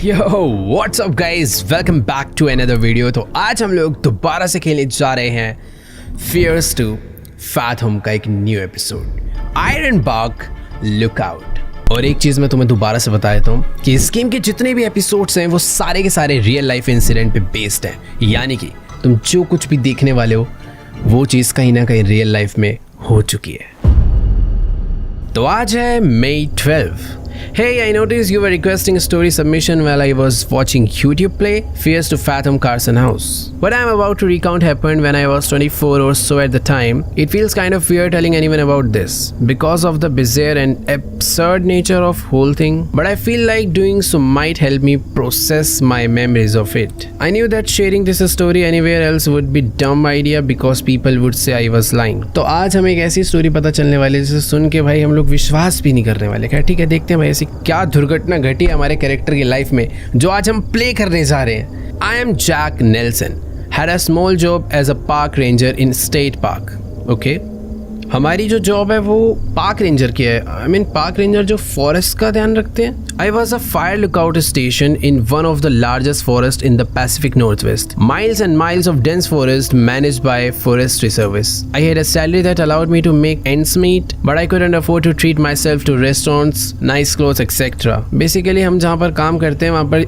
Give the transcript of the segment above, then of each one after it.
Yo, what's up guys? Welcome back to another video। तो आज हम लोग दोबारा से खेलने जा रहे हैं Fears to Fathom का एक new episode Iron Bark Lookout. और एक चीज़ मैं तुम्हें दोबारा से बता देता हूँ कि इस गेम के जितने भी एपिसोड्स हैं वो सारे के सारे रियल लाइफ इंसिडेंट पे बेस्ड हैं, यानी कि तुम जो कुछ भी देखने वाले हो वो चीज़ कहीं ना कहीं रियल लाइफ में हो चुकी है। तो आज है May 12। Hey, I noticed you were requesting a story submission while I was watching YouTube play Fears to Fathom Carson House. What I am about to recount happened when I was 24 or so at the time. It feels kind of weird telling anyone about this because of the bizarre and absurd nature of whole thing, but I feel like doing so might help me process my memories of it. I knew that sharing this story anywhere else would be dumb idea because people would say I was lying. तो आज हमें एक ऐसी story पता चलने वाली है जिसे सुन के भाई हम लोग विश्वास भी नहीं करने वाले। क्या ठीक है, देखते हैं भाई ऐसी क्या दुर्घटना घटी हमारे कैरेक्टर की लाइफ में जो आज हम प्ले करने जा रहे हैं। I am Jack Nelson, had a small job as a park ranger in state park. Okay, हमारी जो जॉब है वो पार्क रेंजर की है। आई मीन पार्क रेंजर जो फॉरेस्ट का ध्यान रखते हैं। I was a fire lookout station in one of the largest forest in the Pacific Northwest, miles and miles of dense forest managed by forestry service. I had a salary that allowed me to make ends meet, but I couldn't afford to treat myself to restaurants, nice clothes etcetera. Basically हम जहाँ पर काम करते हैं वहाँ पर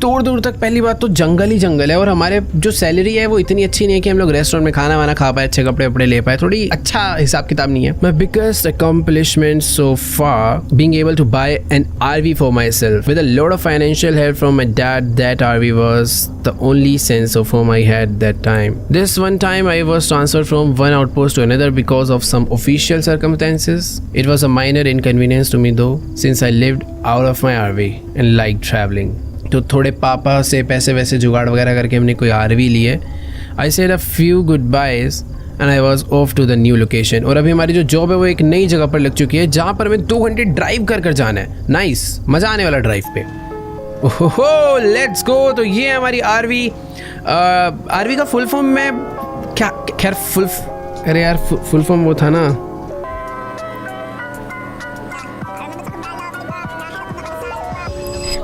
दूर दूर तक पहली बात तो जंगल ही जंगल है, और हमारे जो सैलरी है वो इतनी अच्छी नहीं है कि हम लोग रेस्टोरेंट में खाना वाना खा पाए, अच्छे कपड़े वपड़े ले पाए। थोड़ी अच्छा हिसाब किताब नहीं है। My biggest accomplishment so far being able to buy an RV for myself with a lot of financial help from my dad. That RV was the only sense of home I had that time. This one time I was transferred from one outpost to another because of some official circumstances. It was a minor inconvenience to me though, since I lived out of my RV and liked traveling. तो थोड़े पापा से पैसे वैसे जुगाड़ वगैरह करके हमने कोई RV लिए। I said a few goodbyes and I was off to the new location. और अभी हमारी जो जॉब है वो एक नई जगह पर लग चुकी है जहाँ पर हमें 2 घंटे ड्राइव कर जाना है। नाइस, मज़ा आने वाला ड्राइव पे। ओहो, लेट्स गो। तो ये है हमारी RV का फुल फॉर्म में क्या, खैर अरे यार फुल फॉर्म वो था ना,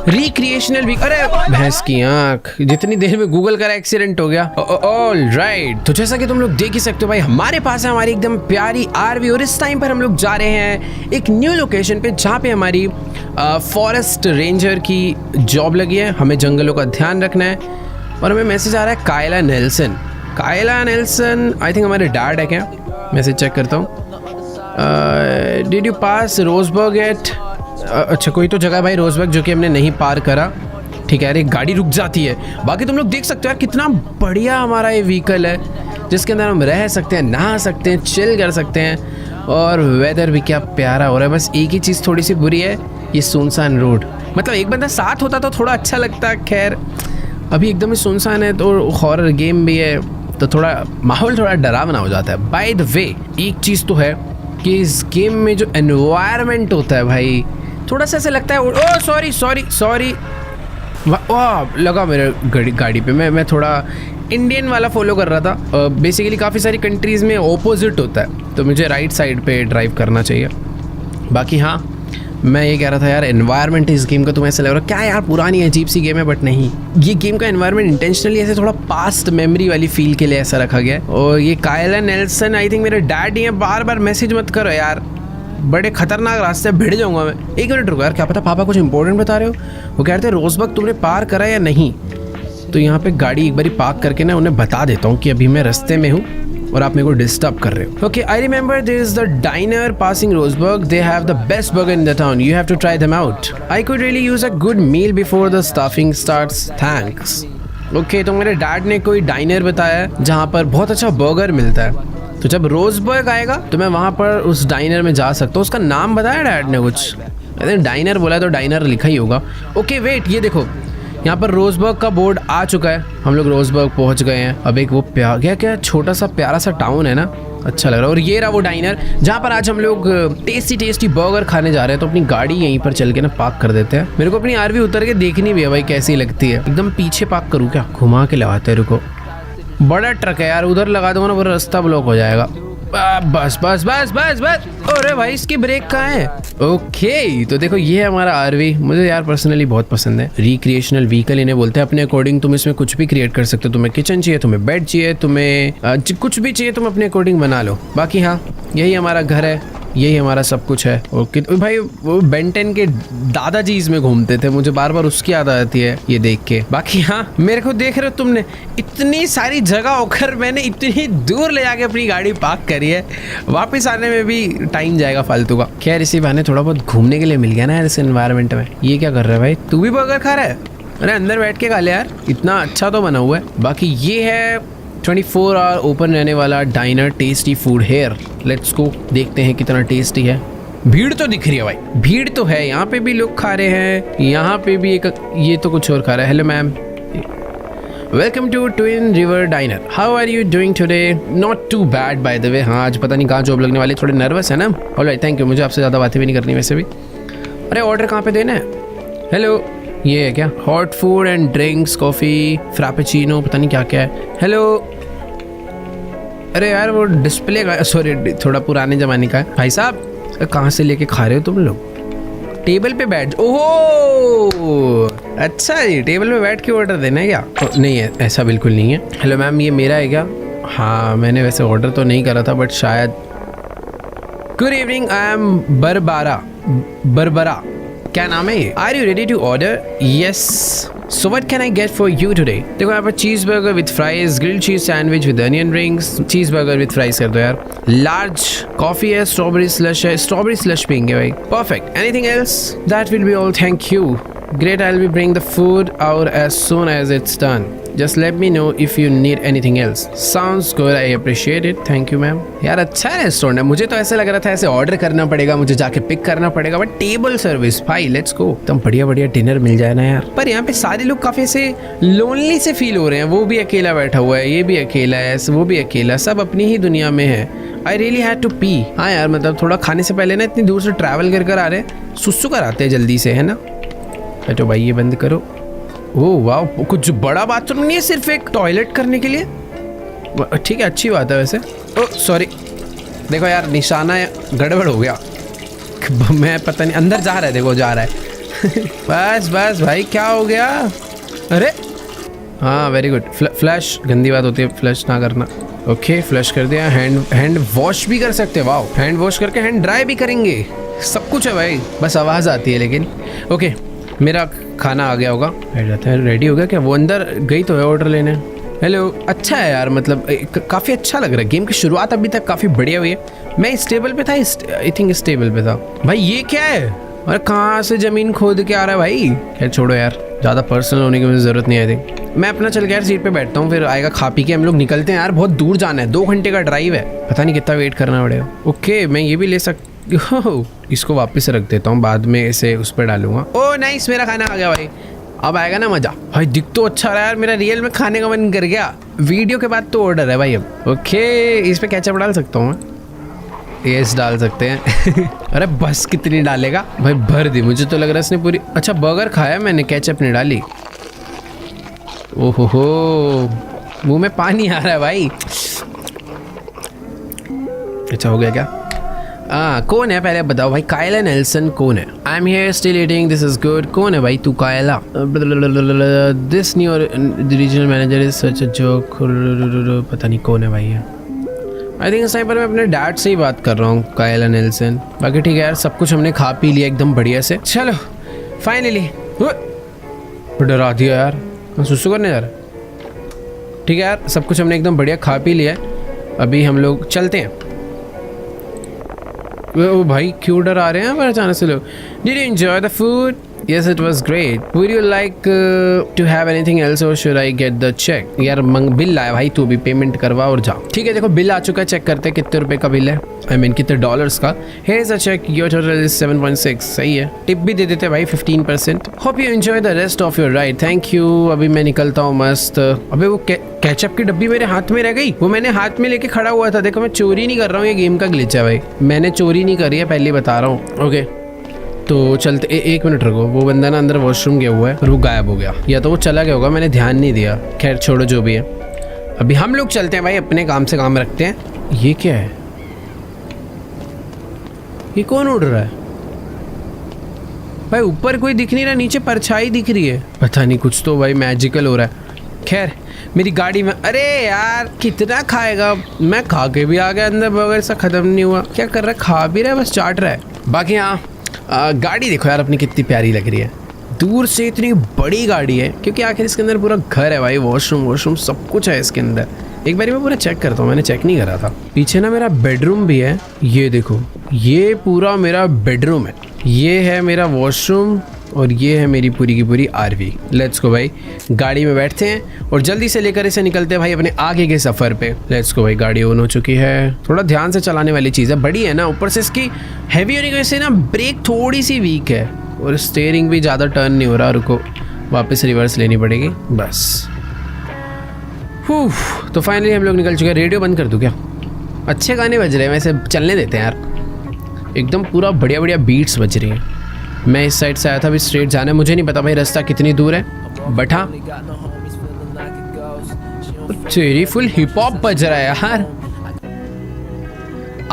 रिक्रिएशनल वीक। अरे भैंस की आंख, जितनी देर में गूगल का एक्सीडेंट हो गया। ऑल राइट, तो जैसा कि तुम लोग देख ही सकते हो भाई हमारे पास है हमारी एकदम प्यारी RV, और इस टाइम पर हम लोग जा रहे हैं एक न्यू लोकेशन पे जहाँ पे हमारी फॉरेस्ट रेंजर की जॉब लगी है। हमें जंगलों का ध्यान रखना है और हमें मैसेज आ रहा है कायला नेल्सन। आई थिंक हमारे डैड है क्या, मैसेज चेक करता हूँ। Did you pass Roseburg at, अच्छा कोई तो जगह भाई रोजबर्ग जो कि हमने नहीं पार करा। ठीक है, अरे गाड़ी रुक जाती है। बाकी तुम लोग देख सकते हो यार कितना बढ़िया हमारा ये व्हीकल है जिसके अंदर हम रह सकते हैं, नहा सकते हैं, चिल कर सकते हैं, और वेदर भी क्या प्यारा हो रहा है। बस एक ही चीज़ थोड़ी सी बुरी है, ये सुनसान रोड। मतलब एक बंदा साथ होता तो थोड़ा अच्छा लगता। खैर अभी एकदम ही सुनसान है, तो हॉरर गेम भी है तो थोड़ा माहौल थोड़ा डरावना हो जाता है। बाय द वे एक चीज़ तो है कि इस गेम में जो एनवायरनमेंट होता है भाई थोड़ा सा ऐसा लगता है। ओ सॉरी वाह, लगा मेरे गाड़ी पे। मैं थोड़ा इंडियन वाला फॉलो कर रहा था। बेसिकली काफ़ी सारी कंट्रीज़ में ऑपोजिट होता है, तो मुझे राइट साइड पे ड्राइव करना चाहिए। बाकी हाँ, मैं ये कह रहा था यार एनवायरनमेंट इस गेम का तुम्हें ऐसा लग रहा है क्या यार पुरानी अजीब सी गेम है, बट नहीं, ये गेम का एनवायरनमेंट इंटेंशनली ऐसे थोड़ा पास्ट मेमोरी वाली फील के लिए ऐसा रखा गया है। और ये कायला नेल्सन आई थिंक मेरे डैड ही है। बार बार मैसेज मत करो यार, बड़े खतरनाक रास्ते भिड़ जाऊंगा मैं। 1 मिनट रुको यार, क्या पता पापा कुछ इंपॉर्टेंट बता रहे हो। वो कह रहे थे रोजबर्ग तुमने पार करा या नहीं, तो यहाँ पे गाड़ी एक बारी पार्क करके ना उन्हें बता देता हूँ कि अभी मैं रास्ते में हूँ और आप मेरे को डिस्टर्ब कर रहे हो। Okay, I remember there is the diner passing Roseburg, they have the best burger in the town, you have to try them out. I could really use a good meal before the staffing starts, thanks. Okay, तो मेरे dad ने कोई dinar बताया जहाँ पर बहुत अच्छा burger मिलता है, तो जब रोजबर्ग आएगा तो मैं वहाँ पर उस डाइनर में जा सकता हूँ। उसका नाम बताया डैड ने कुछ, डाइनर बोला तो डाइनर लिखा ही होगा। ओके वेट, ये देखो यहाँ पर रोजबर्ग का बोर्ड आ चुका है, हम लोग रोजबर्ग पहुँच गए हैं। अब एक वो क्या छोटा सा प्यारा सा टाउन है ना, अच्छा लग रहा है। और ये रहा वो डाइनर जहाँ पर आज हम लोग टेस्टी बर्गर खाने जा रहे हैं। तो अपनी गाड़ी यहीं पर चल के ना पार्क कर देते हैं। मेरे को अपनी RV उतर के देखनी भी है भाई कैसी लगती है। एकदम पीछे पार्क करूँ क्या, घुमा के लगाते हैं। रुको, बड़ा ट्रक है यार, उधर लगा दूंगा ना पूरा रास्ता ब्लॉक हो जाएगा। बस बस बस बस बस। अरे भाई इसकी ब्रेक कहाँ है? ओके तो देखो ये है हमारा आरवी। मुझे यार पर्सनली बहुत पसंद है। रिक्रिएशनल व्हीकल इन्हें बोलते हैं। अपने अकॉर्डिंग तुम इसमें कुछ भी क्रिएट कर सकते हो। तुम्हें किचन चाहिए, तुम्हें बेड चाहिए, तुम्हें कुछ भी चाहिए तुम अपने अकॉर्डिंग बना लो। बाकी हाँ यही हमारा घर है, यही हमारा सब कुछ है। ओके भाई वो बेंटेन के दादाजी इसमें घूमते थे, मुझे बार बार उसकी याद आती है ये देख के। बाकी हाँ मेरे को देख रहे हो तुमने, इतनी सारी जगह होकर मैंने इतनी दूर ले जाके अपनी गाड़ी पार्क करी है। वापस आने में भी टाइम जाएगा फालतू का। खैर इसी बहाने थोड़ा बहुत घूमने के लिए मिल गया ना यार इस एनवायरनमेंट में। ये क्या कर रहा है भाई? तू भी बर्गर खा रहा है? अरे अंदर बैठ के खा ले यार, इतना अच्छा तो बना हुआ है। बाकी ये है 24 आवर ओपन रहने वाला diner, tasty food here. Let's go देखते हैं कितना टेस्टी है। भीड़ तो दिख रही है भाई, भीड़ तो है। यहाँ पे भी लोग खा रहे हैं, यहाँ पे भी एक ये तो कुछ और खा रहा है। Hello ma'am, welcome to Twin River Diner, how are you doing today? Not too bad by the way. हाँ आज पता नहीं कहाँ जॉब लगने वाली, थोड़े नर्वस है ना। ऑलराइट थैंक यू, मुझे आपसे ज़्यादा बातें भी नहीं करनी वैसे भी। अरे ऑर्डर कहाँ पे देना है? हेलो ये है क्या? Hot food and drinks, coffee, frappuccino, पता नहीं क्या क्या है। हेलो अरे यार वो डिस्प्ले का, सॉरी थोड़ा पुराने ज़माने का है। भाई साहब कहाँ से लेके खा रहे हो तुम लोग? टेबल पे बैठ, ओहो अच्छा जी टेबल पे बैठ के ऑर्डर देना है क्या? नहीं है, ऐसा बिल्कुल नहीं है। हेलो मैम ये मेरा है क्या? हाँ मैंने वैसे ऑर्डर तो नहीं करा था बट शायद। Good evening, I am Barbara. क्या नाम है ये? Are you ready to order? Yes, so what can I get for you today? देखो यहाँ पर cheese burger with fries, grilled cheese sandwich with onion rings. Cheese burger with fries कर दो यार। लार्ज कॉफी है, स्ट्रॉबेरी स्लश है, strawberry slush पियेंगे भाई। Perfect, anything else? That will be all, thank you. Great, I'll be bring the food out as soon as it's done. Just let me know if you need anything else. Sounds good, I appreciate it. Thank you, ma'am. यार अच्छा है restaurant है। मुझे तो ऐसे लग रहा था ऐसे ऑर्डर करना पड़ेगा, मुझे जाके पिक करना पड़ेगा, बट टेबल सर्विस भाई लेट्स गो। एकदम बढ़िया बढ़िया डिनर मिल जाए ना यार। पर यहाँ पे सारे लोग काफी ऐसे लोनली से फील हो रहे हैं। वो भी अकेला बैठा हुआ है, ये भी अकेला है, वो भी अकेला, सब अपनी ही दुनिया में है। I really had to pee. हाँ यार मतलब थोड़ा खाने से पहले ना इतनी दूर से ट्रैवल कर कर आ रहे हैं, सुसु कराते हैं जल्दी से, है ना। तो भाई ये बंद करो। ओह वाह, कुछ बड़ा बाथरूम नहीं है, सिर्फ एक टॉयलेट करने के लिए। ठीक है अच्छी बात है वैसे। ओह सॉरी, देखो यार निशाना गड़बड़ हो गया। मैं पता नहीं, अंदर जा रहा है, देखो जा रहा है। बस बस भाई क्या हो गया? अरे हाँ वेरी गुड। फ्लश, गंदी बात होती है फ्लश ना करना। ओके फ्लश कर दिया। हैंड वॉश भी कर सकते हैं। वाओ, हैंड वॉश करके हैंड ड्राई भी करेंगे, सब कुछ है भाई, बस आवाज़ आती है लेकिन। ओके मेरा खाना आ गया होगा, रेडी हो गया क्या? वो अंदर गई तो है ऑर्डर लेने। हेलो, अच्छा है यार, मतलब काफ़ी अच्छा लग रहा है। गेम की शुरुआत अभी तक काफ़ी बढ़िया हुई है। मैं इस टेबल पे था, आई थिंक इस टेबल पे था। भाई ये क्या है? अरे कहाँ से ज़मीन खोद के आ रहा है भाई? खैर छोड़ो यार, ज़्यादा पर्सनल होने की मुझे ज़रूरत नहीं आई थी। मैं अपना चल के यार सीट पे बैठता हूँ, फिर आएगा खा पी के हम लोग निकलते हैं यार। बहुत दूर जाना है, 2 घंटे का ड्राइव है, पता नहीं कितना वेट करना पड़ेगा। ओके मैं ये भी ले सकता, इसको वापस रख देता हूँ, बाद में इसे उस पर डालूंगा। ओह नाइस, मेरा खाना आ गया भाई, अब आएगा ना मज़ा। भाई दिख तो अच्छा रहा यार, मेरा रियल में खाने का मन कर गया। वीडियो के बाद तो ऑर्डर है भाई अब। ओके इस पर केचप डाल सकता हूँ मैं? यस डाल सकते हैं। अरे बस कितनी डालेगा भाई? भर दी, मुझे तो लग रहा है इसने पूरी। अच्छा बर्गर खाया मैंने, केचप नहीं डाली। ओहो मुंह में पानी आ रहा है भाई। अच्छा हो गया क्या? कौन है पहले बताओ भाई? कायला नेल्सन कौन है? I am here still eating, this is good. कौन है भाई तू? Kayla this new regional manager is such a joke. पता नहीं कौन है भाई ये। आई थिंक इस टाइम पर मैं अपने डैड से ही बात कर रहा हूँ, कायला नेल्सन। बाकी ठीक है यार, सब कुछ हमने खा पी लिया एकदम बढ़िया से। चलो फाइनली। डरा दिया यार, मैं सुसु करने जा रहा। ठीक है यार, सब कुछ हमने एकदम बढ़िया खा पी लिया। अभी हम लोग चलते हैं। ओ भाई क्यों डरा रहे हैं पर अचानक से लोग? Did you enjoy the food? Yes, it was great. Would you like to have anything else or should I get the check? यार बिल लाया भाई, तू भी पेमेंट करवा और जा। ठीक है देखो बिल आ चुका है, चेक करते हैं कितने रुपए का बिल है, आई मीन कितने डॉलर्स का। Here's a check, your total is 7.6। सही है, टिप भी दे देते भाई 15%। Hope you enjoy the rest of your ride. Thank you। अभी मैं निकलता हूँ मस्त। अबे वो केचप की डब्बी मेरे हाथ में रह गई, वो मैंने हाथ में लेके खड़ा हुआ था। देखो मैं चोरी नहीं कर रहा हूँ, ये गेम का ग्लिच है भाई, मैंने चोरी नहीं करी है, पहले बता रहा हूँ। ओके तो चलते। एक मिनट रुको, वो बंदा ना अंदर वॉशरूम गया हुआ है और वो गायब हो गया, या तो वो चला गया होगा, मैंने ध्यान नहीं दिया। खैर छोड़ो जो भी है, अभी हम लोग चलते हैं भाई, अपने काम से काम रखते हैं। ये क्या है? ये कौन उड़ रहा है भाई? ऊपर कोई दिख नहीं रहा, नीचे परछाई दिख रही है। पता नहीं, कुछ तो भाई मैजिकल हो रहा है। खैर मेरी गाड़ी में, अरे यार कितना खाएगा, मैं खा के भी आ गया अंदर, बर्गर सा खत्म नहीं हुआ। क्या कर रहा है? खा भी रहा है, बस चाट रहा है। बाकी हाँ गाड़ी देखो यार अपनी कितनी प्यारी लग रही है, दूर से इतनी बड़ी गाड़ी है, क्योंकि आखिर इसके अंदर पूरा घर है भाई, वॉशरूम सब कुछ है इसके अंदर। एक बार मैं पूरा चेक करता हूँ, मैंने चेक नहीं करा था। पीछे ना मेरा बेडरूम भी है, ये देखो, ये पूरा मेरा बेडरूम है, ये है मेरा वॉशरूम और ये है मेरी पूरी की पूरी आरवी। लेट्स गो भाई, गाड़ी में बैठते हैं और जल्दी से लेकर इसे निकलते हैं भाई अपने आगे के सफ़र पे। लेट्स गो भाई, गाड़ी ऑन हो चुकी है। थोड़ा ध्यान से चलाने वाली चीज़ है, बड़ी है ना, ऊपर से इसकी हैवी होने की वजह से ना ब्रेक थोड़ी सी वीक है और स्टीयरिंग भी ज़्यादा टर्न नहीं हो रहा। रुको, वापस रिवर्स लेनी पड़ेगी बस। तो फाइनली हम लोग निकल चुके हैं। रेडियो बंद कर दूँ क्या? अच्छे गाने बज रहे हैं, वैसे चलने देते हैं यार, एकदम पूरा बढ़िया बढ़िया बीट्स बज रही हैं। मैं इस साइड से आया था, अभी स्ट्रेट जाना है, मुझे नहीं पता भाई रास्ता कितनी दूर है, बट हाँ तेरी फुल हिप हॉप बज रहा है यार।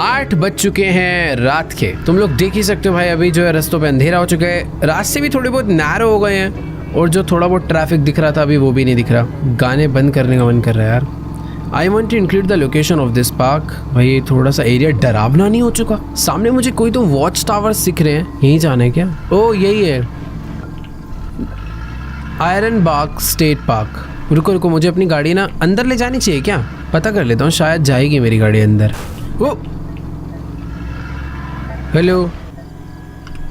8 बज चुके हैं रात के, तुम लोग देख ही सकते हो भाई, अभी जो है रास्तों पे अंधेरा हो चुका है, रास्ते भी थोड़े बहुत नैरो हो गए हैं और जो थोड़ा बहुत ट्रैफिक दिख रहा था अभी वो भी नहीं दिख रहा। गाने बंद करने का मन कर रहा है यार। I want to include the location of this park. भाई थोड़ा सा एरिया डरावना नहीं हो चुका? सामने मुझे कोई तो वॉच टावर्स दिख रहे हैं, यहीं जाना है क्या? ओ यही है, आयरनबाग स्टेट पार्क। रुको रुको, मुझे अपनी गाड़ी ना अंदर ले जानी चाहिए क्या? पता कर लेता हूँ, शायद जाएगी मेरी गाड़ी अंदर। ओ हेलो,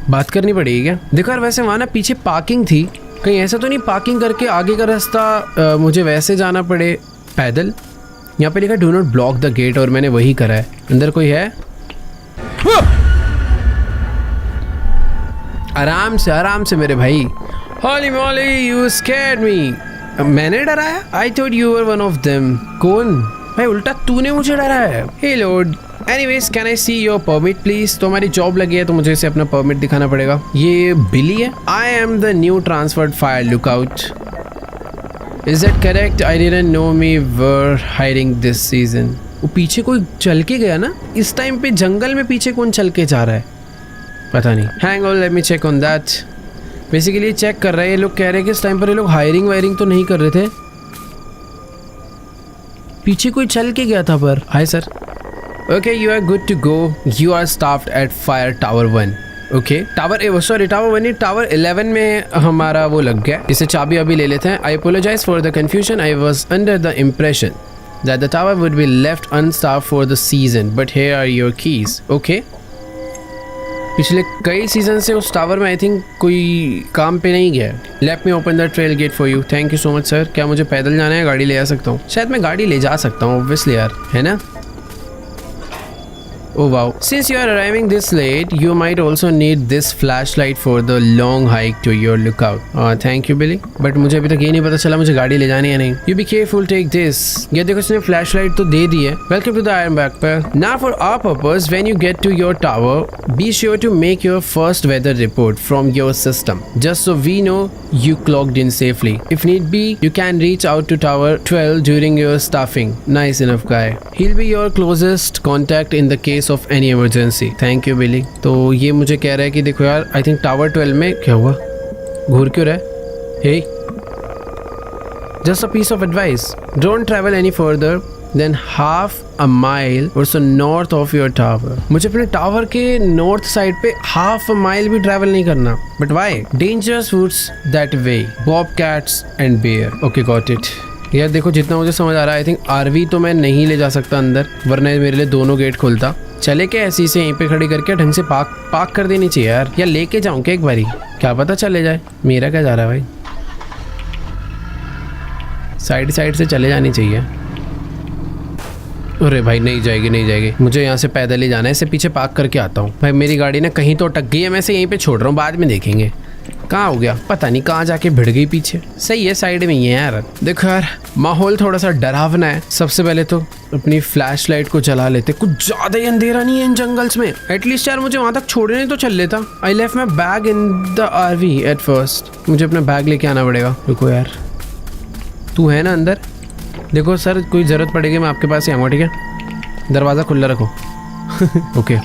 बात करनी पड़ेगी क्या? देखो यार, वैसे वहाँ ना पीछे पार्किंग थी, कहीं ऐसा तो नहीं पार्किंग करके आगे का रास्ता मुझे वैसे जाना पड़े पैदल? यहाँ पे लिखा do not block the gate और मैंने वही करा है। अंदर कोई है? आराम से मेरे भाई। Holy moly, you scared me. मैंने डराया? I thought you were one of them. कौन भाई? उल्टा तूने मुझे डराया है। Hey Lord, anyways can I see your permit please? तो हमारी जॉब लगी है तो मुझे इसे अपना परमिट दिखाना पड़ेगा। ये बिली है। I am the new transferred fire lookout. Is that correct? I didn't know we were hiding this season. वो पीछे कोई चल के गया ना इस टाइम पे, जंगल में पीछे कौन चल के जा रहा है पता नहीं। Hang on, let me check on that. Basically check कर रहे हैं ये लोग, कह रहे हैं कि इस टाइम पर ये लोग हायरिंग वायरिंग तो नहीं कर रहे थे। पीछे कोई चल के गया था पर। Hi sir. Okay, you are good to go, you are staffed at fire tower 1। Okay, tower 1 नहीं, टावर 11 में हमारा वो लग गया। इसे चाबी अभी ले लेते हैं। I apologise for the confusion, I was under the impression that the tower would be left unstaffed for the season, but here are your keys. Okay, पिछले कई सीजन से उस टावर में आई थिंक कोई काम पे नहीं गया। Let me open the trail gate for you. Thank you so much sir. क्या मुझे पैदल जाना है? गाड़ी ले आ सकता हूँ? शायद मैं गाड़ी ले जा सकता हूँ ऑब्वियसली यार, है ना? Oh wow. Since you are arriving this late, you might also need this flashlight for the long hike to your lookout. Thank you, Billy. But मुझे अभी तक ये नहीं पता चला मुझे गाड़ी ले जानी है नहीं। You be careful, take this. ये देखो इसने flashlight तो दे दी है। Welcome to the Ironbark पर। Now for our purpose, when you get to your tower, be sure to make your first weather report from your system, just so we know you clocked in safely. If need be, you can reach out to Tower 12 during your staffing. Nice enough guy. He'll be your closest contact in the case of any emergency. Thank you Billy. तो ये मुझे कह रहा है कि देखो यार, I think tower 12 में क्या हुआ? घूर क्यों रहा है? Hey, just a piece of advice. Don't travel any further than half a mile or so north of your tower. मुझे अपने टावर के नॉर्थ साइड पे half a mile भी ट्रैवल नहीं करना. But why? Dangerous routes that way. Bobcats and bear. Okay, got it. यार देखो, जितना मुझे समझ आ रहा है आई थिंक आरवी तो मैं नहीं ले जा सकता अंदर, वरना मेरे लिए दोनों गेट खोलता। चले क्या ऐसी से यहीं पे खड़ी करके ढंग से पार्क कर देनी चाहिए यार, या लेके जाऊं क्या एक बारी, क्या पता चले जाए। मेरा क्या जा रहा है भाई, साइड से चले जानी चाहिए। अरे भाई नहीं जाएगी, मुझे यहाँ से पैदल ही जाना है। इसे पीछे पार्क करके आता हूँ। भाई मेरी गाड़ी ना कहीं तो अटक गई है, मैं इसे यहीं पे छोड़ रहा हूँ, बाद में देखेंगे कहाँ हो गया, पता नहीं कहाँ जाके भिड़ गई पीछे। सही है, साइड में ही है यार। देखो यार, माहौल थोड़ा सा डरावना है। सबसे पहले तो अपनी फ्लैश लाइट को जला लेते, कुछ ज़्यादा ही अंधेरा नहीं है इन जंगल्स में। एटलीस्ट यार मुझे वहाँ तक छोड़ने तो चल लेता। I left my bag in the RV at first. मुझे अपना बैग लेके आना पड़ेगा। रुको यार, तू है ना अंदर? देखो सर, कोई ज़रूरत पड़ेगी मैं आपके पास ही आऊँगा, ठीक है? दरवाज़ा खुला रखो। ओके,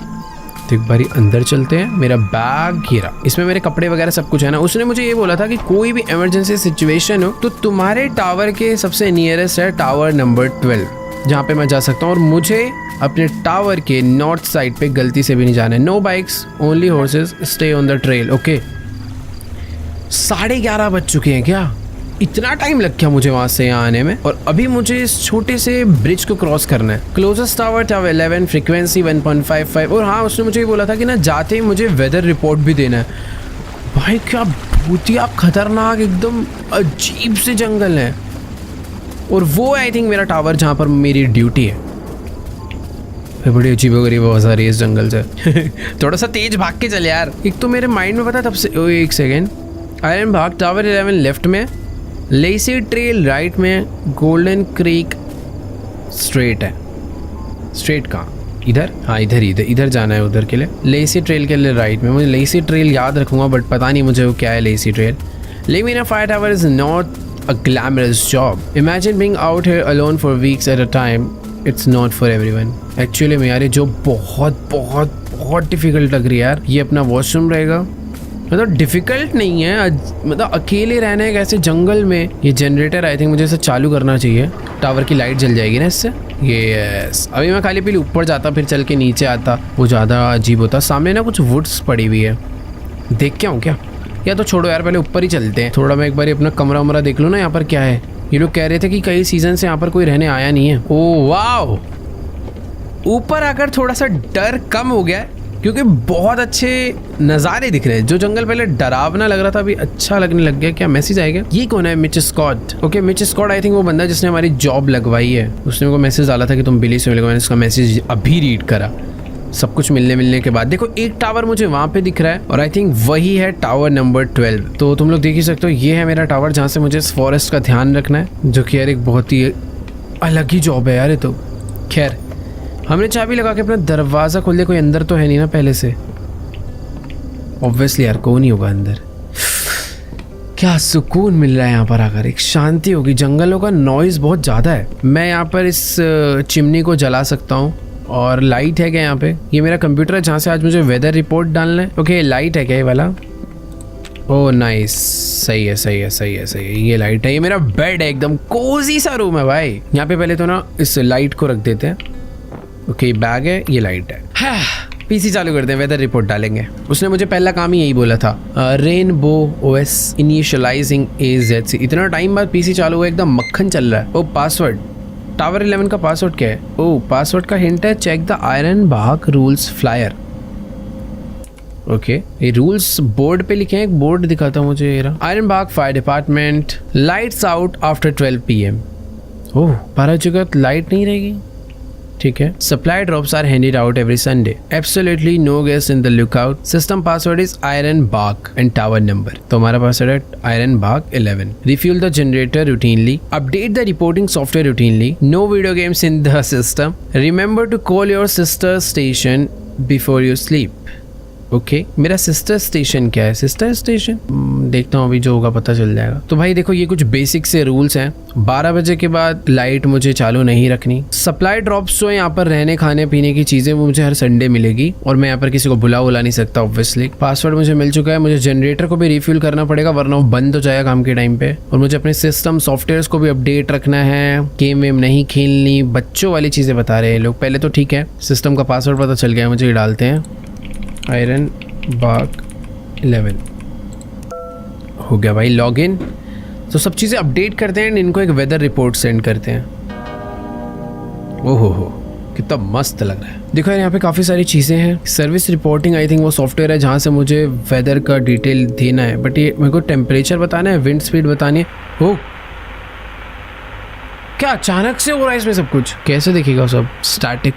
तो एक बारी अंदर चलते हैं। मेरा बैग घेरा, इसमें मेरे कपड़े वगैरह सब कुछ है ना। उसने मुझे ये बोला था कि कोई भी इमरजेंसी सिचुएशन हो तो तुम्हारे टावर के सबसे नियरेस्ट है टावर नंबर 12, जहाँ पे मैं जा सकता हूँ। और मुझे अपने टावर के नॉर्थ साइड पे गलती से भी नहीं जाना है। No bikes, only horses, stay on the trail. Okay, 11:30 बज चुके हैं क्या? इतना टाइम लग गया मुझे वहां से यहाँ आने में। और अभी मुझे इस छोटे से ब्रिज को क्रॉस करना है। Closest tower tower 11, frequency 1.55। और हाँ, उसने मुझे ये बोला था कि ना जाते ही मुझे वेदर रिपोर्ट भी देना है। भाई क्या भूतिया खतरनाक एकदम अजीब से जंगल है। और वो आई थिंक मेरा टावर जहाँ पर मेरी ड्यूटी है। बड़ी अजीब गरीब आवाज़ आ रही है इस जंगल से। थोड़ा सा तेज भाग के चले यार। एक तो मेरे माइंड में पता तब से, एक सेकेंड, आयरन भाग टावर 11 लेफ्ट में, लेसी ट्रेल राइट में, गोल्डन क्रीक स्ट्रेट है। स्ट्रेट कहाँ? इधर? हाँ इधर जाना है उधर के लिए। लेसी ट्रेल के लिए राइट में। मुझे लेसी ट्रेल याद रखूंगा बट पता नहीं मुझे वो क्या है Lacey trail. Living in a fire tower is not a glamorous job. Imagine being out here alone for weeks at a time. It's not for everyone. Actually में यार ये जो बहुत डिफिकल्ट लग रही है यार। ये अपना वॉशरूम रहेगा, मतलब डिफिकल्ट नहीं है, मतलब अकेले रहने के ऐसे जंगल में। ये जनरेटर आई थिंक मुझे इसे चालू करना चाहिए। टावर की लाइट जल जाएगी ना इससे। यस, अभी मैं खाली पीली ऊपर जाता फिर चल के नीचे आता, वो ज़्यादा अजीब होता। सामने ना कुछ वुड्स पड़ी हुई है, देख के आऊँ क्या? या तो छोड़ो यार, पहले ऊपर ही चलते हैं। थोड़ा मैं एक बार अपना कमरा वमरा देख लूँ ना यहाँ पर क्या है। ये लोग कह रहे थे कि कई सीजन से यहाँ पर कोई रहने आया नहीं है। ओह वाओ, ऊपर आकर थोड़ा सा डर कम हो गया है क्योंकि बहुत अच्छे नज़ारे दिख रहे हैं। जो जंगल पहले डरावना लग रहा था अभी अच्छा लगने लग गया। क्या मैसेज आएगा? ये कौन है? Mitch Scott. Okay, Mitch Scott I think वो बंदा जिसने हमारी जॉब लगवाई है। उसने को मैसेज डाला था कि तुम बिली से मिलोगे। मैंने उसका मैसेज अभी रीड करा। सब कुछ मिलने के बाद देखो एक टावर मुझे वहाँ पे दिख रहा है और आई थिंक वही है टावर नंबर 12। तो तुम लोग देख ही सकते हो ये है मेरा टावर जहाँ से मुझे इस फॉरेस्ट का ध्यान रखना है, जो कि यार एक बहुत ही अलग ही जॉब है यार ये तो। खैर, हमने चाबी लगा के अपना दरवाज़ा खोल दिया। कोई अंदर तो है नहीं ना पहले से? ऑब्वियसली यार कौन ही होगा अंदर। क्या सुकून मिल रहा है यहाँ पर आकर, एक शांति होगी। जंगलों का नॉइज़ बहुत ज़्यादा है। मैं यहाँ पर इस चिमनी को जला सकता हूँ। और लाइट है क्या यहाँ पे? ये मेरा कंप्यूटर है जहाँ से आज मुझे वेदर रिपोर्ट डालना है। ओके, लाइट है क्या ये वाला? ओह नाइस, सही है। ये लाइट है। ये मेरा बेड है, एकदम कोजी सा रूम है भाई। यहाँ पे पहले तो ना इस लाइट को रख देते हैं। ओके, बैग है, ये लाइट है। हाँ, पीसी चालू करते हैं, वेदर रिपोर्ट डालेंगे। उसने मुझे पहला काम ही यही बोला था, रेनबो ओएस इनिशियलाइजिंग AZC। इतना टाइम बाद पीसी चालू हुआ, एकदम मक्खन चल रहा है। ओ पासवर्ड, टावर 11 का पासवर्ड क्या है? ओह, पासवर्ड का हिंट है, check the Iron Bag rules flyer. Okay, ये रूल्स बोर्ड पे लिखे हैं। एक बोर्ड दिखाता हूँ मुझे। Iron Bag fire department, lights out after 12 PM। Oh, 12 जगह लाइट नहीं रहेगी, ठीक है। Supply drops are handed out every Sunday. Absolutely no guest in the lookout. System password is Iron Bag and tower number. तो हमारा password है iron Bagh 11। Refuel the generator routinely. Update the reporting software routinely. No video games in the system. Remember to call your sister station before you sleep. Okay, मेरा sister station क्या है? Sister station देखता हूँ, अभी जो होगा पता चल जाएगा। तो भाई देखो, ये कुछ बेसिक से रूल्स हैं। 12 बजे के बाद लाइट मुझे चालू नहीं रखनी। सप्लाई ड्रॉप्स जो है यहाँ पर रहने खाने पीने की चीज़ें, वो मुझे हर संडे मिलेगी और मैं यहाँ पर किसी को बुला नहीं सकता ऑब्वियसली। पासवर्ड मुझे मिल चुका है। मुझे जनरेटर को भी रिफ्यूल करना पड़ेगा वरना वो बंद हो जाएगा काम के टाइम पे। और मुझे अपने सिस्टम सॉफ्टवेयर को भी अपडेट रखना है। गेम वेम नहीं खेलनी, बच्चों वाली चीज़ें बता रहे हैं लोग। पहले तो ठीक है, सिस्टम का पासवर्ड पता चल गया मुझे, ये डालते हैं आयरन बाग 11। हो गया भाई लॉग इन। तो सब चीज़ें अपडेट करते हैं, इनको एक वेदर रिपोर्ट सेंड करते हैं। ओहो हो, कितना मस्त लग रहा है। देखो यार, यहाँ पे काफ़ी सारी चीज़ें हैं। सर्विस रिपोर्टिंग आई थिंक वो सॉफ्टवेयर है जहाँ से मुझे वेदर का डिटेल देना है। बट ये मेरे को टेम्परेचर बताना है, विंड स्पीड बतानी है। हो, क्या अचानक से हो रहा है इसमें सब कुछ? कैसे देखेगा सब? Static.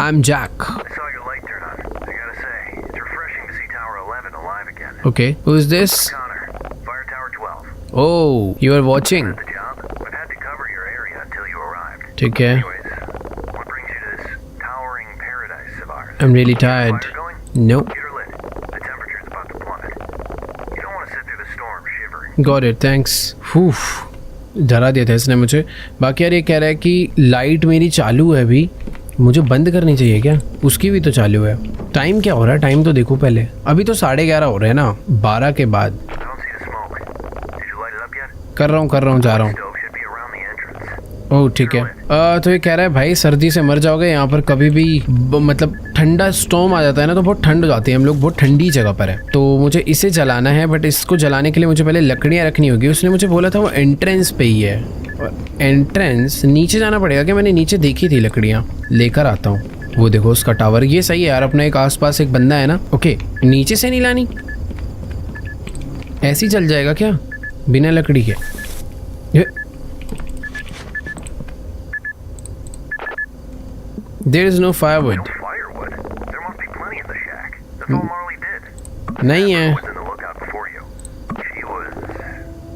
I'm Jack. I saw your light turn on. I gotta say, it's refreshing to see Tower 11 alive again. Okay, who is this? Connor, Fire Tower 12. Oh, you are watching. The job, but had to cover your area until you arrived. ठीक है. Anyways, what brings you to this towering paradise of ours? I'm really tired. Fire going? No. Get her lit. The temperature's about to plummet. You don't want to sit through the storm shivering. Got it, thanks. Whew. डरा दिया था इसने मुझे। बाकी यार ये कह रहा है कि लाइट मेरी चालू है अभी, मुझे बंद करनी चाहिए क्या? उसकी भी तो चालू है। टाइम क्या हो रहा है? टाइम तो देखो पहले, अभी तो 11:30 हो रहे हैं ना, 12 के बाद। I don't see the smoke. Did you light it up yet? कर रहा हूँ, जा रहा हूँ। Stove should be around the entrance. ओह ठीक है। तो ये कह रहा है भाई सर्दी से मर जाओगे, यहाँ पर कभी भी मतलब ठंडा स्टॉर्म आ जाता है ना तो बहुत ठंड हो जाती है। हम लोग बहुत ठंडी जगह पर है, तो मुझे इसे जलाना है, बट इसको जलाने के लिए मुझे पहले लकड़ियाँ रखनी होगी। उसने मुझे बोला था वो एंट्रेंस पे ही है, और एंट्रेंस नीचे जाना पड़ेगा क्या? मैंने नीचे देखी थी लकड़ियाँ, लेकर आता हूँ। वो देखो उसका टावर, ये सही है यार, अपना एक आसपास एक बंदा है ना। ओके, नीचे से नहीं लानी, ऐसे ही चल जाएगा क्या बिना लकड़ी के? There is no firewood. Firewood? There must be plenty in the shack. That's all Marley did. नहीं है। Was in the lookout before you. She was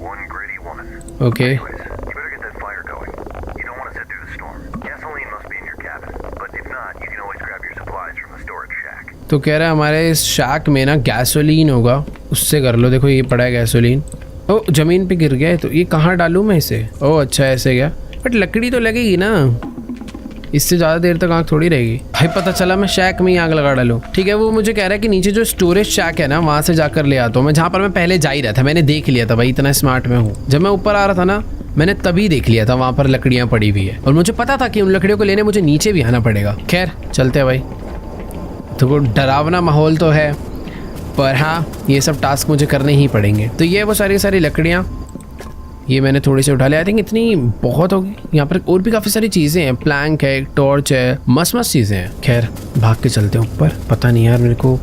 one gritty woman. Okay. Anyways, you better get that fire going. You don't want to sit through the storm. Gasoline must be in your cabin, but if not, you can always grab your supplies from the storage shack. तो कह रहा है हमारे इस शैक में ना gasoline होगा, उससे कर लो। देखो ये पड़ा है गैसोलीन। ओ जमीन पे गिर गया है, तो ये कहाँ डालूँ मैं इसे? ओ अच्छा ऐसे गया, बट लकड़ी तो लगेगी ना, इससे ज़्यादा देर तक आग थोड़ी रहेगी। भाई पता चला मैं शैक में ही आग लगा डालूँ। ठीक है, वो मुझे कह रहा है कि नीचे जो स्टोरेज शैक है ना वहाँ से जाकर ले आता हूँ मैं, जहाँ पर मैं पहले जा ही रहा था। मैंने देख लिया था भाई, इतना स्मार्ट मैं हूँ। जब मैं ऊपर आ रहा था ना, मैंने तभी देख लिया था वहाँ पर लकड़ियाँ पड़ी हुई है, और मुझे पता था कि उन लकड़ियों को लेने मुझे नीचे भी आना पड़ेगा। खैर चलते हैं भाई। तो वो डरावना माहौल तो है, पर हाँ ये सब टास्क मुझे करने ही पड़ेंगे। तो ये वो सारी लकड़ियाँ, ये मैंने थोड़ी सी उठा लिया। आई थिंक इतनी बहुत होगी। यहाँ पर और भी काफ़ी सारी चीज़ें हैं, प्लैंक है, टॉर्च है, मस्त चीज़ें हैं। खैर भाग के चलते हैं ऊपर। पता नहीं यार, मेरे को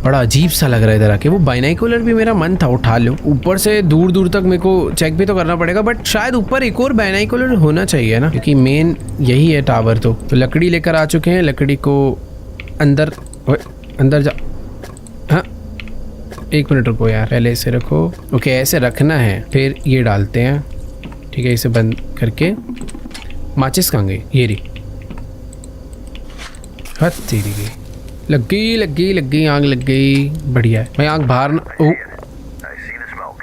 बड़ा अजीब सा लग रहा है इधर आके। वो बाइनाकुलर भी मेरा मन था उठा लूँ, ऊपर से दूर दूर तक मेरे को चेक भी तो करना पड़ेगा, बट शायद ऊपर एक और बाइनाकुलर होना चाहिए ना, क्योंकि मेन यही है टावर। तो लकड़ी लेकर आ चुके हैं, लकड़ी को अंदर जा। हाँ एक मिनट रुको यार, पहले इसे रखो। ओके ऐसे रखना है, फिर ये डालते हैं। ठीक है, इसे बंद करके। माचिस कहाँ गई? ये रही। हद तेरी गई, लग गई आग लग गई। बढ़िया है भाई, आग बाहर ना। I see the smoke.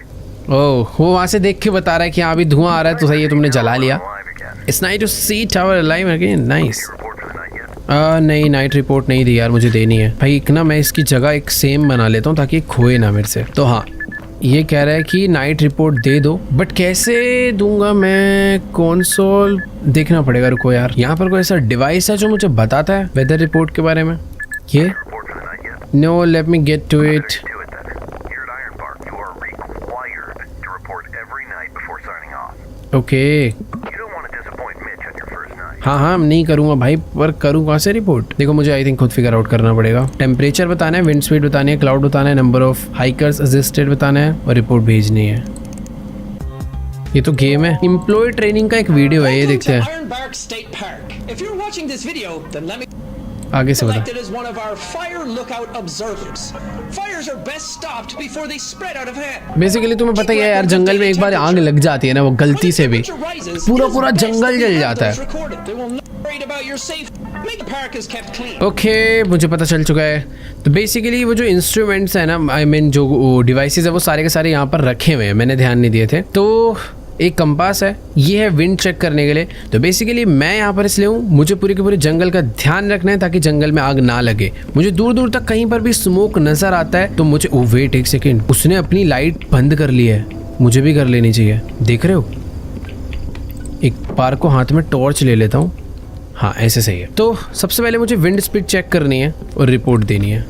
ओह वो वहाँ से देख के बता रहा है कि हाँ अभी धुआं आ रहा है, तो सही है तुमने जला लिया। Alive again. It's nice to see tower alive again. Nice. Report for the night yet? नहीं नाइट रिपोर्ट नहीं दी यार, मुझे देनी है भाई। एक ना मैं इसकी जगह एक सेम बना लेता हूँ ताकि खोए ना मेरे से। तो हाँ ये कह रहा है कि नाइट रिपोर्ट दे दो, बट कैसे दूंगा मैं? कंसोल देखना पड़ेगा। रुको यार, यहाँ पर कोई ऐसा डिवाइस है जो मुझे बताता है वेदर रिपोर्ट के बारे में? ये Report for the night yet? No, let me get to it. Do it then. Here at Iron Bark, you are required to report every night before signing off. Okay You don't want to disappoint Mitch on your first night. हाँ नहीं करूँगा भाई, पर करूँ कहाँ से report? देखो मुझे आई थिंक खुद फिगर आउट करना पड़ेगा। टेम्परेचर बताना है, विंड स्पीड बतानी है, क्लाउड बताना है, नंबर ऑफ हाइकर्स असिस्टेड बताना है, और रिपोर्ट भेजनी है। ये तो गेम है। एम्प्लॉय ट्रेनिंग का एक वीडियो है, ये देखते हैं। Iron Bark State Park. If you're watching this video, then let me आगे से बता। selected as one of our fire lookout observers. Fires are best stopped before they spread out of hand. Basically तुम्हें पता ही है यार, जंगल में एक बार आग लग जाती है ना, वो गलती से भी पूरा जंगल जल जाता है। ओके मुझे पता चल चुका है। तो बेसिकली वो जो इंस्ट्रूमेंट्स है ना, आई मीन जो डिवाइसेस है, वो सारे के सारे यहाँ पर रखे हुए हैं, मैंने ध्यान नहीं दिए थे। तो एक कंपास है, ये है विंड चेक करने के लिए। तो बेसिकली मैं यहाँ पर इसलिए हूँ, मुझे पूरे के पूरे जंगल का ध्यान रखना है ताकि जंगल में आग ना लगे। मुझे दूर दूर तक कहीं पर भी स्मोक नजर आता है तो मुझे, ओ वेट एक सेकेंड, उसने अपनी लाइट बंद कर ली है, मुझे भी कर लेनी चाहिए। देख रहे हो, एक बार को हाथ में टॉर्च ले लेता हूँ। हाँ ऐसे सही है। तो सबसे पहले मुझे विंड स्पीड चेक करनी है और रिपोर्ट देनी है।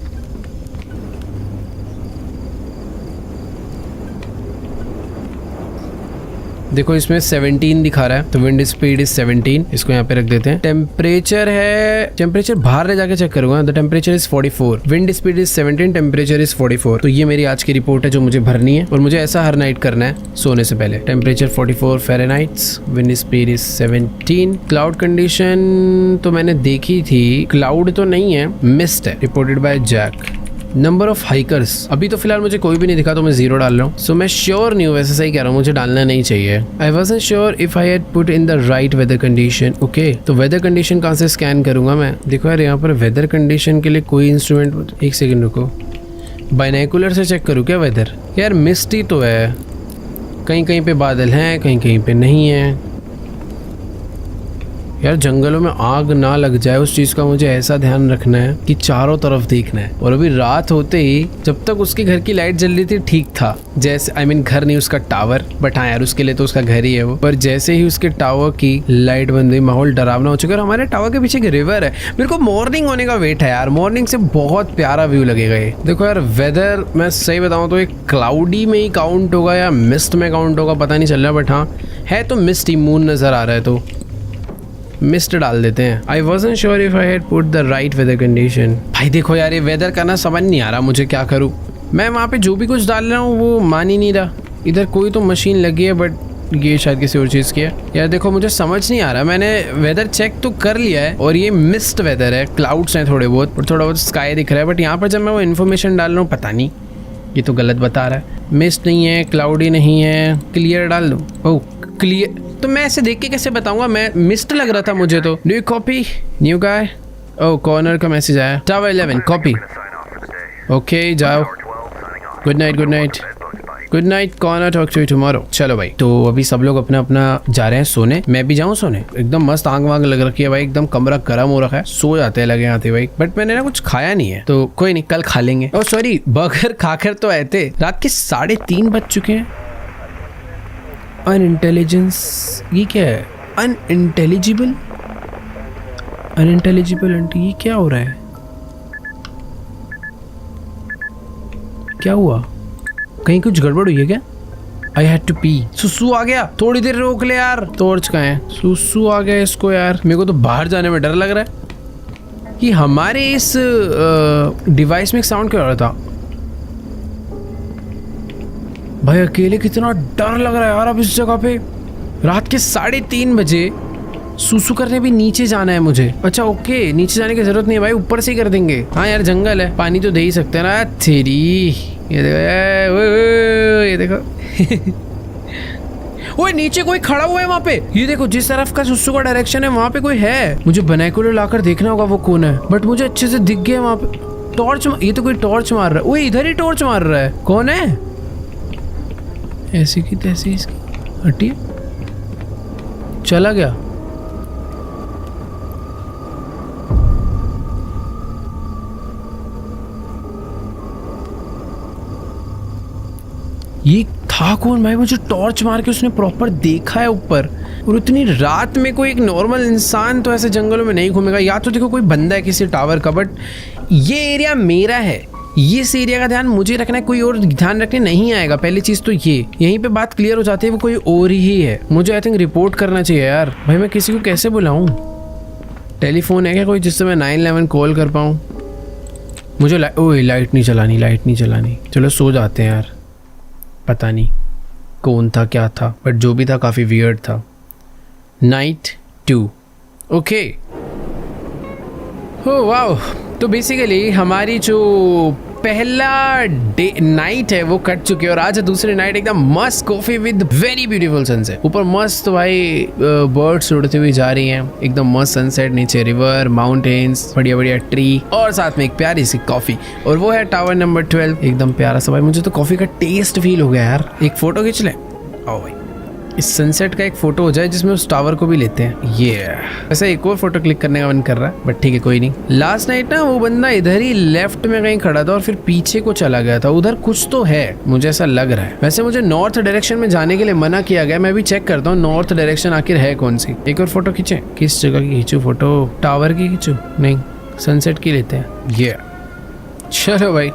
देखो इसमें 17 दिखा रहा है, तो विंड स्पीड इज 17। इसको यहाँ पे रख देते हैं। टेम्परेचर है, टेम्परेचर बाहर ले जाके चेक करूंगा। The temperature is 44, wind speed is 17, temperature is 44। तो ये मेरी आज की रिपोर्ट है जो मुझे भरनी है, और मुझे ऐसा हर नाइट करना है सोने से पहले। Temperature 44 Fahrenheits, wind speed is 17। Cloud condition तो मैंने देखी थी, क्लाउड तो नहीं है, मिस्ट है, reported by Jack. Number of hikers अभी तो फिलहाल मुझे कोई भी नहीं दिखा, तो मैं 0 डाल रहा हूँ। सो मैं श्योर नहीं हूँ, वैसे सही कह रहा हूँ, मुझे डालना नहीं चाहिए। I wasn't sure if I had put in the right weather condition. Okay तो वेदर कंडीशन कहाँ से स्कैन करूँगा मैं? देखो यार यहाँ पर वेदर कंडीशन के लिए कोई इंस्ट्रूमेंट, एक सेकेंड रुको, बाइनाकुलर से चेक करूँ क्या वेदर? यार मिस्टी तो है, कहीं कहीं पे बादल हैं, कहीं कहीं पे नहीं है। यार जंगलों में आग ना लग जाए उस चीज़ का मुझे ऐसा ध्यान रखना है कि चारों तरफ देखना है। और अभी रात होते ही, जब तक उसके घर की लाइट जल रही थी ठीक था, जैसे घर नहीं, उसका टावर, बट हाँ यार उसके लिए तो उसका घर ही है वो। पर जैसे ही उसके टावर की लाइट बंद हुई, माहौल डरावना हो चुका है। और हमारे टावर के पीछे एक रिवर है। मेरे को मॉर्निंग होने का वेट है यार, मॉर्निंग से बहुत प्यारा व्यू लगेगा ये। देखो यार वेदर मैं सही बताऊँ तो एक क्लाउडी में ही काउंट होगा या मिस्ट में काउंट होगा पता नहीं चल रहा, बट हाँ है तो मिस्ट ही, मून नजर आ रहा है तो मिस्ट डाल देते हैं। I wasn't sure if I had put the right weather condition. भाई देखो यार ये वेदर का ना समझ नहीं आ रहा मुझे, क्या करूँ मैं। वहाँ पे जो भी कुछ डाल रहा हूँ वो मान ही नहीं रहा। इधर कोई तो मशीन लगी है बट ये शायद किसी और चीज़ की है। यार देखो मुझे समझ नहीं आ रहा, मैंने वेदर चेक तो कर लिया है और ये मिस्ट वेदर है, क्लाउड्स हैं थोड़े बहुत और थोड़ा बहुत स्काई दिख रहा है। बट यहाँ पर जब मैं वो इन्फॉर्मेशन डाल रहा हूँ पता नहीं, ये तो गलत बता रहा है। मिस्ट नहीं है, क्लाउडी नहीं है, क्लियर डाल दूँ। ओह क्लियर, तो मैं ऐसे देख के कैसे बताऊंगा, मैं मिस्ट लग रहा था मुझे तो। New copy, new guy. Oh Corner का मैसेज आया, टावर 11 कॉपी। ओके जाओ, good night good night good night Corner, talk to you tomorrow. चलो भाई, तो अभी सब लोग अपना अपना जा रहे हैं सोने, मैं भी जाऊँ सोने। एकदम मस्त आग वाग लग रखी है भाई, एकदम कमरा गर्म हो रखा है, सो जाते हैं लगे आते भाई। बट मैंने ना कुछ खाया नहीं है तो कोई नहीं, कल खा लेंगे। ओह सॉरी, बर्गर खाकर तो आए थे। रात के 3:30 बज चुके हैं। अनइंटेलिजेंस, ये क्या है? अनइंटेलिजिबल, अनइंटेलिजिबल आंटी, ये क्या हो रहा है? क्या हुआ? कहीं कुछ गड़बड़ हुई है क्या? I had to pee. सुसु आ गया, थोड़ी देर रोक ले यार। टॉर्च कहाँ है? सुसु आ गया इसको यार, मेरे को तो बाहर जाने में डर लग रहा है कि हमारे इस डिवाइस में एक साउंड क्यों आ रहा था। भाई अकेले कितना डर लग रहा है यार अब इस जगह पे। रात के 3:30 बजे सुसु करने भी नीचे जाना है मुझे। अच्छा ओके, नीचे जाने की जरूरत नहीं है भाई, ऊपर से ही कर देंगे। हाँ यार जंगल है, पानी तो दे ही सकते हैं ना। तेरी ये देखो, ये देखो ओए नीचे कोई खड़ा हुआ है वहाँ पे। ये देखो जिस तरफ का सुसु का डायरेक्शन है वहाँ पे कोई है। मुझे बाइनोकुलर लाकर देखना होगा वो कौन है, बट मुझे अच्छे से दिख गया वहाँ पे। टॉर्च, ये तो कोई टॉर्च मार रहा है। ओए इधर ही टॉर्च मार रहा है, कौन है? ऐसी की तैसी इसकी हटिए, चला गया। ये था कौन भाई? मुझे टॉर्च मार के उसने प्रॉपर देखा है ऊपर। और इतनी रात में कोई एक नॉर्मल इंसान तो ऐसे जंगलों में नहीं घूमेगा। या तो देखो कोई बंदा है किसी टावर का, बट ये एरिया मेरा है, इस एरिया का ध्यान मुझे रखना है, कोई और ध्यान रखने नहीं आएगा। पहली चीज तो ये, यहीं पे बात क्लियर हो जाती है, वो कोई और ही है। मुझे आई थिंक रिपोर्ट करना चाहिए यार। भाई मैं किसी को कैसे बुलाऊं? टेलीफोन है क्या कोई जिससे मैं 911 कॉल कर पाऊं? मुझे ओए लाइट नहीं चलानी, लाइट नहीं चलानी। चलो सो जाते हैं यार। पता नहीं कौन था क्या था, बट जो भी था काफ़ी वियर्ड था। Night 2 okay. हो वाओ, तो बेसिकली हमारी जो पहला डे नाइट है वो कट चुकी है और आज है दूसरी नाइट। एकदम मस्त coffee with very beautiful sunset. ऊपर मस्त भाई बर्ड्स उड़ती हुई जा रही हैं, एकदम मस्त सनसेट, नीचे रिवर, माउंटेन्स, बढ़िया बढ़िया ट्री और साथ में एक प्यारी सी कॉफी। और वो है टावर नंबर 12, एकदम प्यारा सा। भाई मुझे तो कॉफी का टेस्ट फील हो गया यार। एक फोटो खींच लें? आओ भाई, इस सनसेट का एक फोटो हो जाए जिसमें उस टावर को भी लेते हैं। ये वैसे एक और फोटो क्लिक करने का मन कर रहा है, बट ठीक है कोई नहीं। लास्ट नाइट ना वो बंदा इधर ही लेफ्ट में कहीं खड़ा था और फिर पीछे को चला गया था। उधर कुछ तो है, मुझे ऐसा लग रहा है। वैसे मुझे नॉर्थ डायरेक्शन में जाने के लिए मना किया गया, मैं भी चेक करता हूँ नॉर्थ डायरेक्शन आखिर है कौन सी। एक और फोटो खींचे? किस जगह की खींचू फोटो? टावर की खींचू? नहीं, सनसेट की लेते हैं। ये चलो भाई,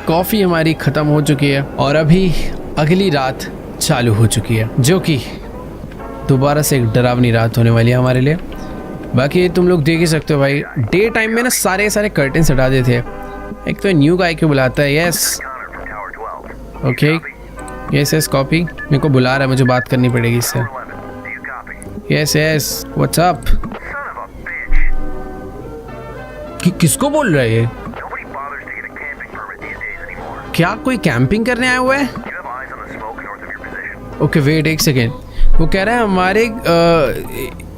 कॉफी हमारी खत्म हो चुकी है और अभी अगली रात चालू हो चुकी है, जो कि दोबारा से एक डरावनी रात होने वाली है हमारे लिए। बाकी तुम लोग देख ही सकते हो भाई, डे टाइम में ना सारे कर्टेन हटा देते हैं। एक तो न्यू गाय क्यों बुलाता है? Yes okay, yes yes copy. मेरे को बुला रहा है, मुझे बात करनी पड़ेगी इससे। Yes yes what's up. किसको बोल रहा है ये? क्या कोई कैंपिंग करने आया हुआ है? ओके वेट एक सेकेंड, वो कह रहा है हमारे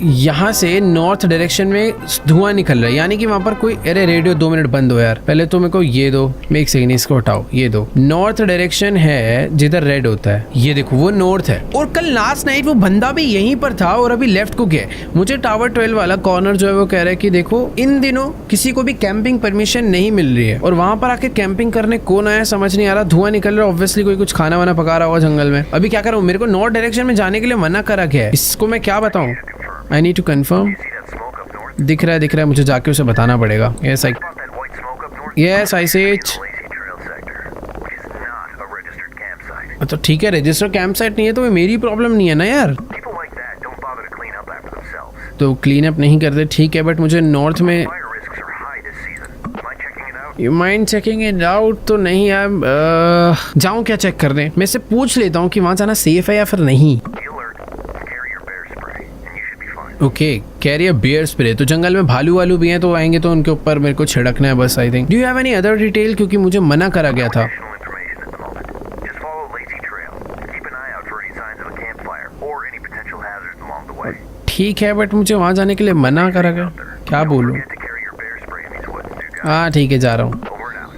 यहाँ से नॉर्थ डायरेक्शन में धुआं निकल रहा है, यानी कि वहाँ पर कोई, अरे रेडियो 2 मिनट बंद हो यार, पहले तो मेरे को ये दो, एक सेकंड इसको हटाओ, ये दो। नॉर्थ डायरेक्शन है जिधर रेड होता है, ये देखो वो नॉर्थ है। और कल लास्ट नाइट वो बंदा भी यहीं पर था और अभी लेफ्ट को गया। मुझे टावर 12 वाला कॉर्नर जो है वो कह रहा है कि देखो इन दिनों किसी को भी कैंपिंग परमिशन नहीं मिल रही है, और वहां पर आके कैंपिंग करने कौन आया समझ नहीं आ रहा। धुआं निकल रहा है, ऑब्वियसली कोई कुछ खाना वाना पका रहा होगा जंगल में। अभी क्या करूं, मेरे को नॉर्थ डायरेक्शन में जाने के लिए मना करा गया है, इसको मैं क्या बताऊं? I need to confirm. दिख रहा है, मुझे जाके उसे बताना पड़ेगा। यस आई से तो ठीक है, रजिस्टर कैंप साइट नहीं है तो मेरी प्रॉब्लम नहीं है ना यार। तो क्लीन अप नहीं करते, ठीक है, बट मुझे नॉर्थ में you mind checking it out तो नहीं यार। जाऊँ क्या चेक करने? मैं से पूछ लेता हूँ कि वहाँ जाना सेफ है या फिर नहीं। Okay, carry a bear spray. तो जंगल में भालू वालू भी हैं, तो आएंगे तो उनके ऊपर मेरे को छिड़कना है बस। I think do you have any other detail, क्योंकि मुझे मना करा गया था। ठीक है, बट मुझे वहाँ जाने के लिए मना करा गया, क्या बोलूँ? हाँ ठीक है, जा रहा हूँ।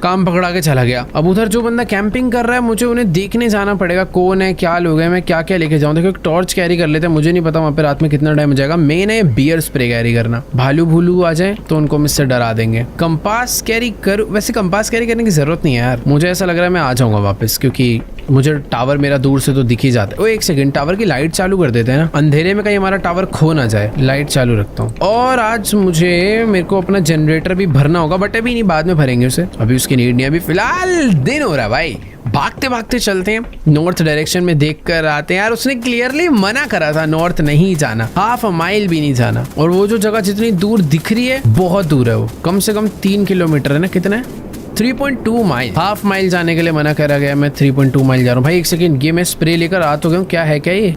काम पकड़ा के चला गया। अब उधर जो बंदा कैंपिंग कर रहा है, मुझे उन्हें देखने जाना पड़ेगा, कौन है, क्या लोग हैं, मैं क्या क्या लेके जाऊँ। देखो एक टॉर्च कैरी कर लेते हैं, मुझे नहीं पता वहाँ पे रात में कितना टाइम हो जाएगा। मेन है बियर स्प्रे कैरी करना, भालू भूलू आ जाए तो उनको मुझसे डरा देंगे। कंपास कैरी कर, वैसे कंपास कैरी करने की जरूरत नहीं है यार, मुझे ऐसा लग रहा है मैं आ जाऊंगा वापस, क्योंकि मुझे टावर मेरा दूर से तो दिख ही जाता है। ओ एक सेकंड, टावर की लाइट चालू कर देते हैं ना, अंधेरे में कहीं हमारा टावर खो ना जाए। लाइट चालू रखता हूँ। और आज मेरे को अपना जनरेटर भी भरना होगा, बट अभी नहीं, बाद में भरेंगे उसे, अभी उसकी नीड नहीं। अभी फिलहाल दिन हो रहा है भाई, भागते भागते चलते हैं। नॉर्थ डायरेक्शन में देख कर आते हैं। यार उसने क्लियरली मना करा था नॉर्थ नहीं जाना, हाफ अ माइल भी नहीं जाना। और वो जो जगह जितनी दूर दिख रही है बहुत दूर है, वो कम से कम 3 किलोमीटर है ना, कितना है? 3.2 माइल। हाफ माइल जाने के लिए मना करा गया, मैं 3.2 माइल जा रहा हूँ। भाई एक सेकंड, ये मैं स्प्रे लेकर आ तो गया हूँ, क्या है क्या ये?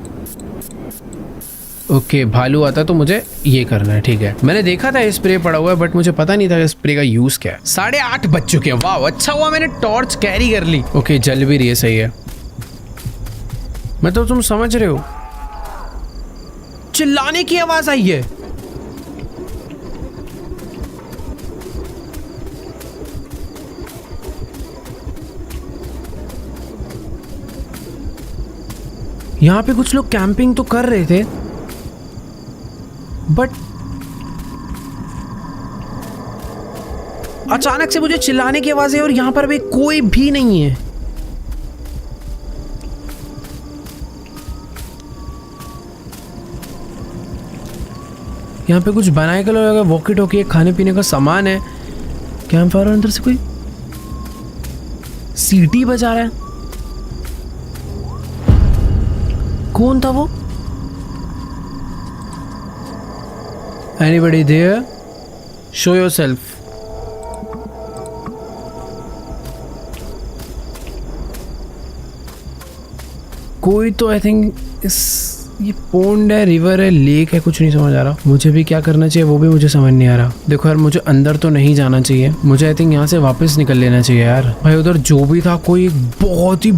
ओके, भालू आता तो मुझे ये करना है, ठीक है। मैंने देखा था स्प्रे पड़ा हुआ है, बट मुझे पता नहीं था स्प्रे का यूज क्या है। 8:30 बज चुके हैं। वाह, अच्छा हुआ मैंने टॉर्च कैरी कर ली। ओके, जल भी रही है, सही है। मैं तो, तुम समझ रहे हो, चिल्लाने की आवाज आई है। यहाँ पे कुछ लोग कैंपिंग तो कर रहे थे, बट अचानक से मुझे चिल्लाने की आवाज़ है और यहाँ पर भी कोई भी नहीं है। यहाँ पे कुछ बनाए का लगा, वॉकी टॉकी, खाने पीने का सामान है। कैंप फायर, अंदर से कोई सीटी बजा रहा है। कौन था वो? Anybody there? Show yourself. कोई तो आई थिंक ये पोंड है, रिवर है, लेक है, कुछ नहीं समझ आ रहा। मुझे भी क्या करना चाहिए वो भी मुझे समझ नहीं आ रहा। देखो यार, मुझे अंदर तो नहीं जाना चाहिए, मुझे आई थिंक यहाँ से वापस निकल लेना चाहिए यार। भाई उधर जो भी था, कोई बहुत ही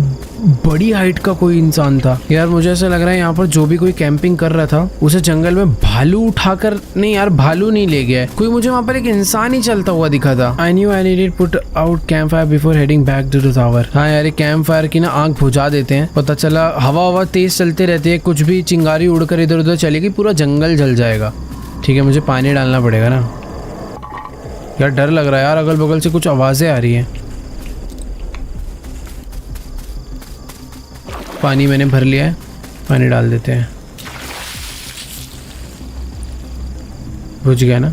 बड़ी हाइट का कोई इंसान था यार। मुझे ऐसा लग रहा है यहाँ पर जो भी कोई कैंपिंग कर रहा था, उसे जंगल में भालू उठाकर, नहीं यार भालू नहीं ले गया है कोई, मुझे वहाँ पर एक इंसान ही चलता हुआ दिखा था। I knew I needed put out campfire before heading back to the tower. हाँ यार, कैंप फायर की ना आग बुझा देते हैं, पता चला हवा तेज चलती रहती है, कुछ भी चिंगारी उड़कर इधर उधर चलेगी, पूरा जंगल जल जाएगा। ठीक है, मुझे पानी डालना पड़ेगा ना यार, डर लग रहा है यार, अगल बगल से कुछ आवाजें आ रही हैं। पानी मैंने भर लिया है, पानी डाल देते हैं। बुझ गया ना,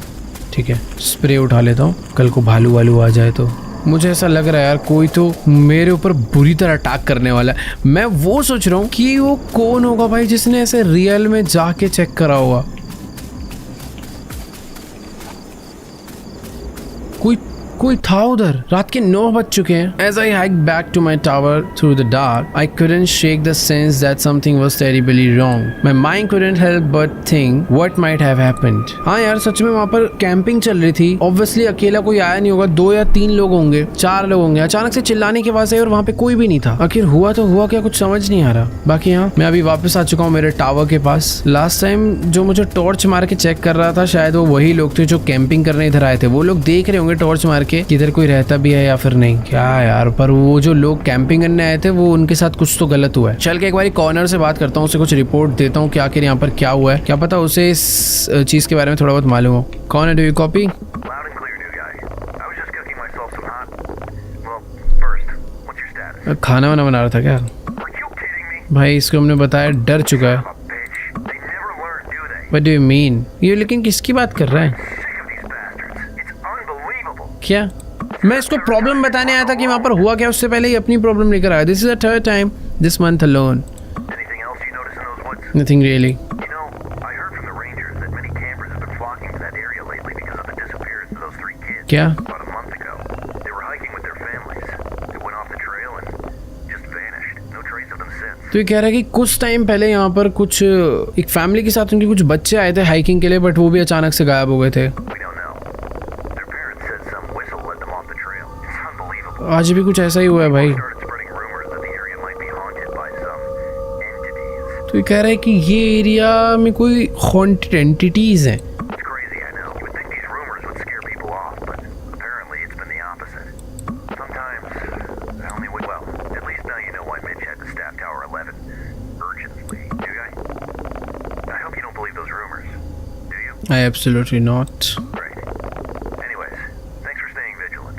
ठीक है। स्प्रे उठा लेता हूँ, कल को भालू वालू आ जाए तो। मुझे ऐसा लग रहा है यार कोई तो मेरे ऊपर बुरी तरह अटैक करने वाला है। मैं वो सोच रहा हूँ कि वो कौन होगा भाई जिसने ऐसे रियल में जाके चेक करा होगा। कोई कोई था उधर। रात के 9 बज चुके हैं। As I hiked back to my tower through the dark, I couldn't shake the sense that something was terribly wrong. My mind couldn't help but think what might have happened. हाँ यार, सच में वहाँ पर कैंपिंग चल रही थी। Obviously अकेला कोई आया नहीं होगा, 2 या 3 लोग होंगे, 4 लोग होंगे। अचानक से चिल्लाने की आवाज आई और वहाँ पे कोई भी नहीं था। आखिर हुआ तो हुआ क्या, कुछ समझ नहीं आ रहा। बाकी हाँ, मैं अभी वापस आ चुका हूँ मेरे टावर के पास। लास्ट टाइम जो मुझे टॉर्च मार के चेक कर रहा था, शायद वो वही लोग थे जो कैंपिंग करने इधर आए थे। वो लोग देख रहे होंगे टॉर्च मार के कि इधर कोई रहता भी है या फिर नहीं। क्या यार, पर वो जो लोग कैंपिंग करने आए थे, वो उनके साथ कुछ तो गलत हुआ है। चल के एक बार कॉर्नर से बात करता हूँ, उसे कुछ रिपोर्ट देता हूँ कि आखिर यहाँ पर क्या हुआ है। क्या पता उसे इस चीज के बारे में थोड़ा बहुत मालूम हो। कौन है? Do you copy? Loud and clear, new guy. I was just cooking myself some hot... Well, first, what's your status? खाना वाना बना रहा था क्या? Are you kidding me? भाई इसको हमने बताया, डर चुका है। I'm a bitch. They never learn, do they? What do you mean? ये लेकिन किसकी बात कर रहा है? Sick of these bastards. It's unbelievable. क्या? मैं इसको प्रॉब्लम बताने आया था कि वहाँ पर हुआ क्या, उससे पहले ही अपनी प्रॉब्लम लेकर आया। This is the third time this month alone. Anything else you notice in those woods? Nothing really. You know, I heard from the rangers that many campers have been flocking to that area lately because of the disappearance of those 3 kids. क्या? About a month ago, they were hiking with their families. They went off the trail and just vanished. No trace of them since. तो ये कह रहा है कि कुछ time पहले यहाँ पर कुछ एक फैमिली के साथ उनके कुछ बच्चे आए थे हाइकिंग के लिए, बट वो भी अचानक से गायब हो गए थे। We don't know. Their parents said some whistle led them off the trail. It's unbelievable. आज भी कुछ ऐसा ही हुआ है भाई। Started spreading rumors that the area might be haunted by some entities. तो ये कह रहा है कि ये एरिया में कोई हॉन्टेड एंटिटीज हैं। It's crazy, I know. You would think these rumors would scare people off, but apparently it's been the opposite. Sometimes I only would. Well, at least now you know why Mitch had to staff Tower 11 urgently. Do you guys? I hope you don't believe those rumors. Do you? I absolutely not. Great. Anyways, thanks for staying vigilant.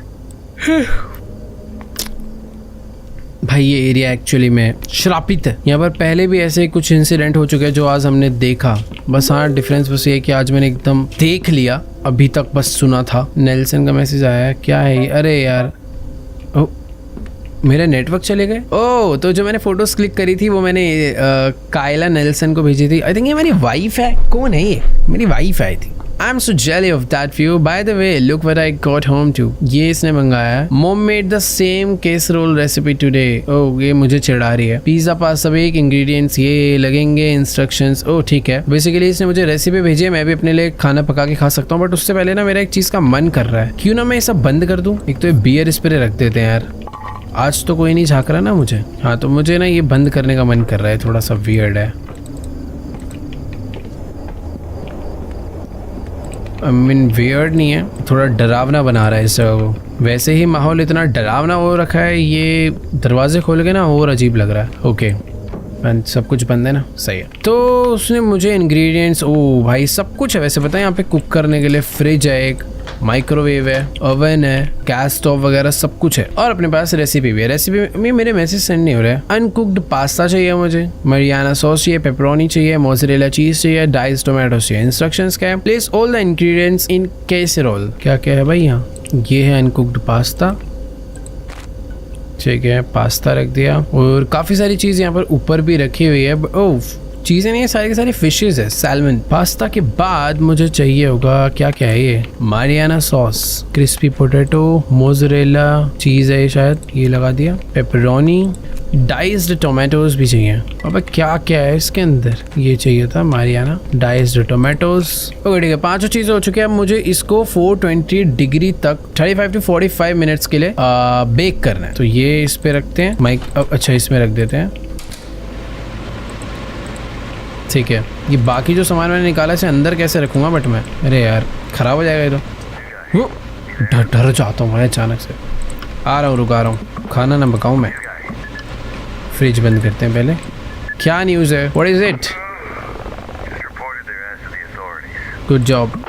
भाई ये area actually में श्रापित है। यहाँ पर पहले भी ऐसे कुछ इंसिडेंट हो चुके हैं जो आज हमने देखा। बस हाँ, डिफरेंस बस ये है कि आज मैंने एकदम देख लिया, अभी तक बस सुना था। नेल्सन का मैसेज आया है, क्या है ये? अरे यार, ओ मेरे नेटवर्क चले गए। ओह, तो जो मैंने फोटोज क्लिक करी थी वो मैंने कायला नेल्सन को भेजी थी। आई थिंक ये मेरी वाइफ है। कौन है ये? मेरी वाइफ है I think. I'm so jelly of that view. By the way, look what I got home to. ये इसने मंगाया है। Mom made the same casserole recipe today. Oh, ये मुझे चिढ़ा रही है। पिज्जा पास्ता भी एक इंग्रेडिएंट्स ये लगेंगे, इंस्ट्रक्शंस। ओह ठीक है। बेसिकली इसने मुझे रेसिपी भेजी है, मैं भी अपने लिए खाना पका के खा सकता हूँ, बट उससे पहले ना मेरा एक चीज़ का मन कर रहा है। क्यों ना मैं ये सब बंद कर दूँ? एक तो ये बियर स्प्रे रख देते हैं यार। आज तो कोई नहीं झाँक रहा ना मुझे। हाँ, तो मुझे ना ये बंद करने का मन कर रहा है, थोड़ा सा वियर्ड है। I mean, weird नहीं है, थोड़ा डरावना बना रहा है इस जगह को। वैसे ही माहौल इतना डरावना हो रखा है, ये दरवाजे खोल के ना और अजीब लग रहा है। ओके, सब कुछ बंद है ना, सही है। तो उसने मुझे इंग्रेडिएंट्स, ओ भाई सब कुछ है वैसे, पता है यहाँ पे कुक करने के लिए फ्रिज है, एक माइक्रोवेव है, ओवन है, गैस स्टोव वगैरह सब कुछ है, और अपने पास रेसिपी भी है। रेसिपी में मेरे मैसेज सेंड नहीं हो रहे हैं। अनकुक्ड पास्ता चाहिए मुझे, मरियाना सॉस चाहिए, पेपरोनी चाहिए, मोज़रेला चीज चाहिए, डाइस्ड टोमेटो चाहिए। इंस्ट्रक्शंस क्या है? Place all the ingredients in casserole. क्या क्या है भाई यहाँ? ये है अनकुक्ड पास्ता, ठीक है, पास्ता रख दिया, और काफ़ी सारी चीज़ यहाँ पर ऊपर भी रखी हुई है। ओह, चीज़ें नहीं है, सारी की सारी फिशेज है, सैल्मन। पास्ता के बाद मुझे चाहिए होगा, क्या क्या है ये? Mariana sauce, crispy potato, mozzarella cheese है शायद, ये लगा दिया, पेपरोनी, डाइस्ड टोमेटोज भी चाहिए। अब क्या क्या है इसके अंदर? ये चाहिए था मारियाना, डाइस्ड टोमेटोज। ओके ठीक है, 5 चीज़ें हो चुकी है। अब मुझे इसको 420 डिग्री तक 35 to 45 मिनट्स के लिए बेक करना है। तो ये इस पे रखते हैं, माइक अच्छा इसमें रख देते हैं, ठीक है। ये बाकी जो सामान मैंने निकाला इसे अंदर कैसे रखूँगा? बट मैं, अरे यार ख़राब हो जाएगा ये तो। डर जाता हूँ मैं अचानक से। आ रहा हूँ, रुका रहा हूँ, खाना ना पकाऊँ मैं। फ्रिज बंद करते हैं पहले। क्या न्यूज़ है? What is it? Good job,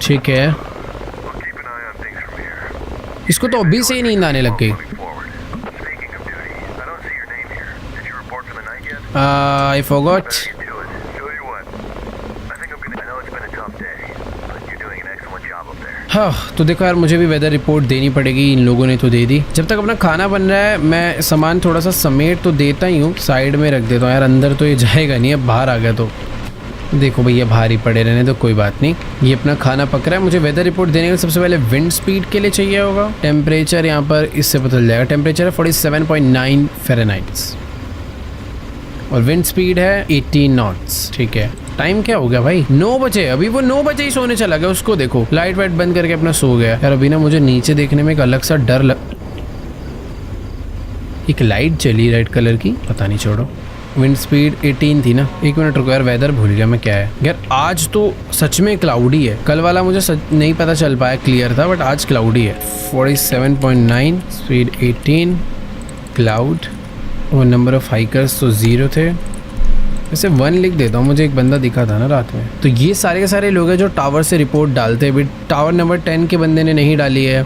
ठीक है। इसको तो अभी से ही नींद आने लग गई। I forgot. हाँ, तो देखो यार, मुझे भी वेदर रिपोर्ट देनी पड़ेगी, इन लोगों ने तो दे दी। जब तक अपना खाना बन रहा है मैं सामान थोड़ा सा समेट तो देता ही हूँ, साइड में रख देता हूँ यार, अंदर तो ये जाएगा नहीं, अब बाहर आ गया तो। देखो भैया भारी पड़े रहने तो कोई बात नहीं, ये अपना खाना पक रहा है। मुझे वेदर रिपोर्ट देने के सबसे पहले विंड स्पीड के लिए चाहिए होगा। टेम्परेचर यहाँ पर इससे पता चल जाएगा। टेम्परेचर है 47.9 फ़ारेनहाइट और विंड स्पीड है 18 नॉट्स। ठीक है, टाइम क्या हो गया भाई? 9 बजे। अभी वो 9 बजे ही सोने चला गया। उसको देखो लाइट वाइट बंद करके अपना सो गया यार। अभी ना मुझे नीचे देखने में एक अलग सा डर एक लाइट चली रेड कलर की, पता नहीं, छोड़ो। विंड स्पीड 18 थी ना। एक मिनट रुको यार, वेदर भूल गया मैं क्या है यार। आज तो सच में क्लाउडी है। कल वाला मुझे नहीं पता चल पाया, क्लियर था, बट आज क्लाउडी है। 47.9 स्पीड 18 क्लाउड और नंबर ऑफ हाइकर्स तो 0 थे। वैसे 1 लिख देता हूँ, मुझे एक बंदा दिखा था ना रात में। तो ये सारे के सारे लोग हैं जो टावर से रिपोर्ट डालते हैं। अभी टावर नंबर 10 के बंदे ने नहीं डाली है,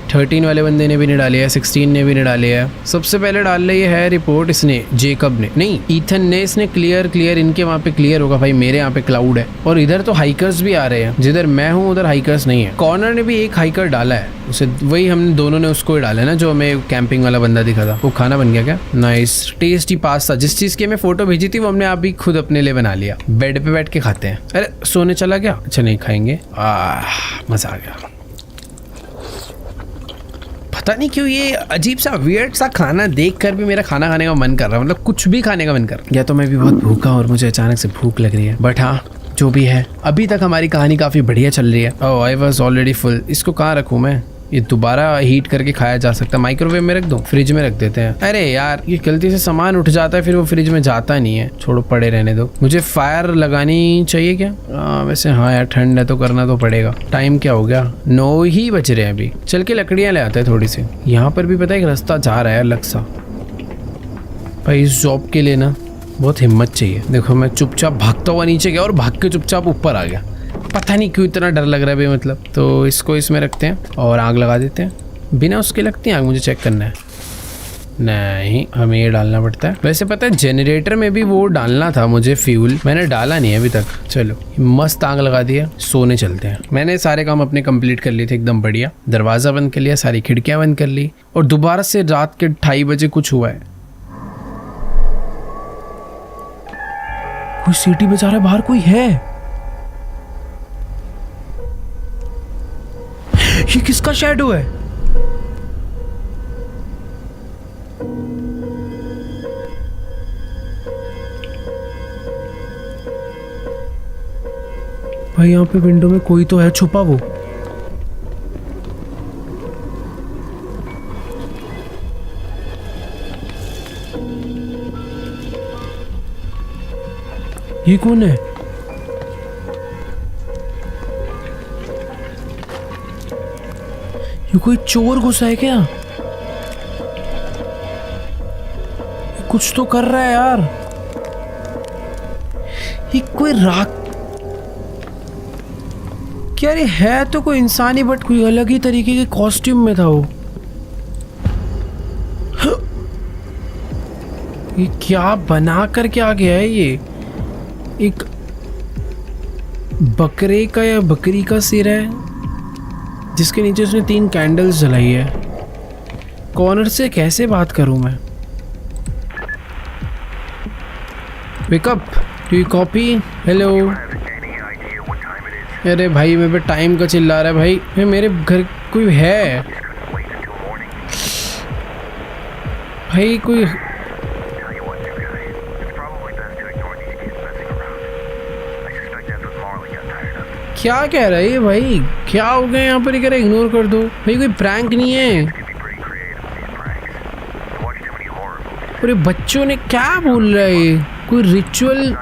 13 वाले बंदे ने भी नहीं डाली है, 16 ने भी नहीं डाली है। सबसे पहले डाल रही है रिपोर्ट इसने, जेकब ने, नहीं ईथन ने। इसने क्लियर इनके वहाँ पे क्लियर होगा भाई, मेरे यहाँ पे क्लाउड है। और इधर तो हाइकर्स भी आ रहे हैं, जिधर मैं हूँ उधर हाइकर्स नहीं है। कॉर्नर ने भी एक हाइकर डाला है, उसे वही हमने दोनों ने उसको ही डाला है ना, जो हमें कैंपिंग वाला बंदा दिखा था। वो खाना बन गया क्या? Nice tasty pasta. जिस चीज़ की मैं फोटो भेजी थी वो हमने अभी खुद अपने लिए बना लिया। बेड पे बैठ के खाते हैं। अरे सोने चला गया? अच्छा नहीं खाएंगे। मज़ा आ गया। पता नहीं क्यों ये अजीब सा वियर्ड सा खाना देख कर भी मेरा खाना खाने का मन कर रहा है। मतलब कुछ भी खाने का मन कर रहा है। या तो मैं भी बहुत भूखा और मुझे अचानक से भूख लग रही है, बट हाँ जो भी है, अभी तक हमारी कहानी काफ़ी बढ़िया चल रही है। ओह आई वॉज ऑलरेडी फुल। इसको कहाँ रखूँ मैं? ये दोबारा हीट करके खाया जा सकता है। माइक्रोवेव में रख दूँ? फ्रिज में रख देते हैं। अरे यार ये गलती से सामान उठ जाता है, फिर वो फ्रिज में जाता नहीं है। छोड़ो पड़े रहने दो। मुझे फायर लगानी चाहिए क्या? वैसे हाँ यार, ठंड है तो करना तो पड़ेगा। टाइम क्या हो गया? 9 ही बज रहे हैं अभी। चल के लकड़ियाँ ले आते हैं थोड़ी सी। यहाँ पर भी पता है एक रास्ता जा रहा है अलग सा। भाई इस जॉब के लिए ना बहुत हिम्मत चाहिए। देखो मैं चुपचाप भागता हुआ नीचे गया और भाग के चुपचाप ऊपर आ गया। पता नहीं क्यों इतना डर लग रहा है भाई। मतलब तो इसको इसमें रखते हैं और आग लगा देते हैं। बिना उसके लगती है आग? मुझे चेक करना है। नहीं, हमें ये डालना पड़ता है। वैसे पता है जनरेटर में भी वो डालना था मुझे फ्यूल, मैंने डाला नहीं है अभी तक। चलो मस्त आग लगा दिया, सोने चलते हैं। मैंने सारे काम अपने कंप्लीट कर लिए थे एकदम बढ़िया। दरवाज़ा बंद कर लिया, सारी खिड़कियाँ बंद कर ली और दोबारा से रात के 2:30 बजे कुछ हुआ है। कोई सीटी बजा रहा है बाहर, कोई है। ये किसका शैडो है? भाई यहाँ पे विंडो में कोई तो है छुपा। वो ये कौन है? ये कोई चोर घुसा है क्या? कुछ तो कर रहा है यार। ये कोई राख क्या? ये है तो कोई इंसान ही, बट कोई अलग ही तरीके के कॉस्ट्यूम में था वो। ये क्या बना करके आ गया है? ये एक बकरे का या बकरी का सिर है जिसके नीचे उसने 3 कैंडल्स जलाई है। कॉर्नर से कैसे बात करूं मैं? Wake up, do you copy? Hello. अरे भाई मेरे पे टाइम का चिल्ला रहा है भाई। मेरे घर कोई है भाई? कोई क्या कह रहा है ये भाई? क्या हो गया यहाँ पर? कह रहा इग्नोर कर दो भाई, कोई प्रैंक नहीं है। अरे बच्चों ने क्या बोल रहा है ये? कोई रिचुअल?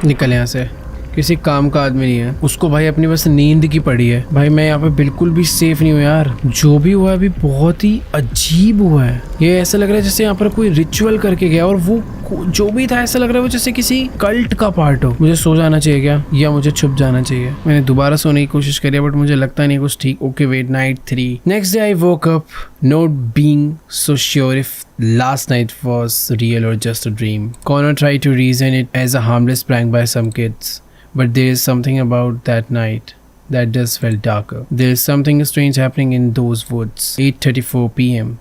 निकल यहाँ से, किसी काम का आदमी नहीं है। उसको भाई अपनी बस नींद की पड़ी है। भाई मैं यहाँ पे बिल्कुल भी सेफ नहीं हूँ यार। जो भी हुआ है अभी बहुत ही अजीब हुआ है। ये ऐसा लग रहा है जैसे यहाँ पर कोई रिचुअल करके गया और वो जो भी था ऐसा लग रहा है वो जैसे किसी कल्ट का पार्ट हो। मुझे सो जाना चाहिए क्या या मुझे छुप जाना चाहिए? मैंने दोबारा सोने की कोशिश करी बट मुझे लगता नहीं कुछ ठीक। Okay wait, night 3। Next day I woke up not being so sure if last night was real or just a dream. Connor tried to reason it as a harmless prank by some kids, but there is something about that night that does feel darker. There is something strange happening in those woods. 8:34 p.m.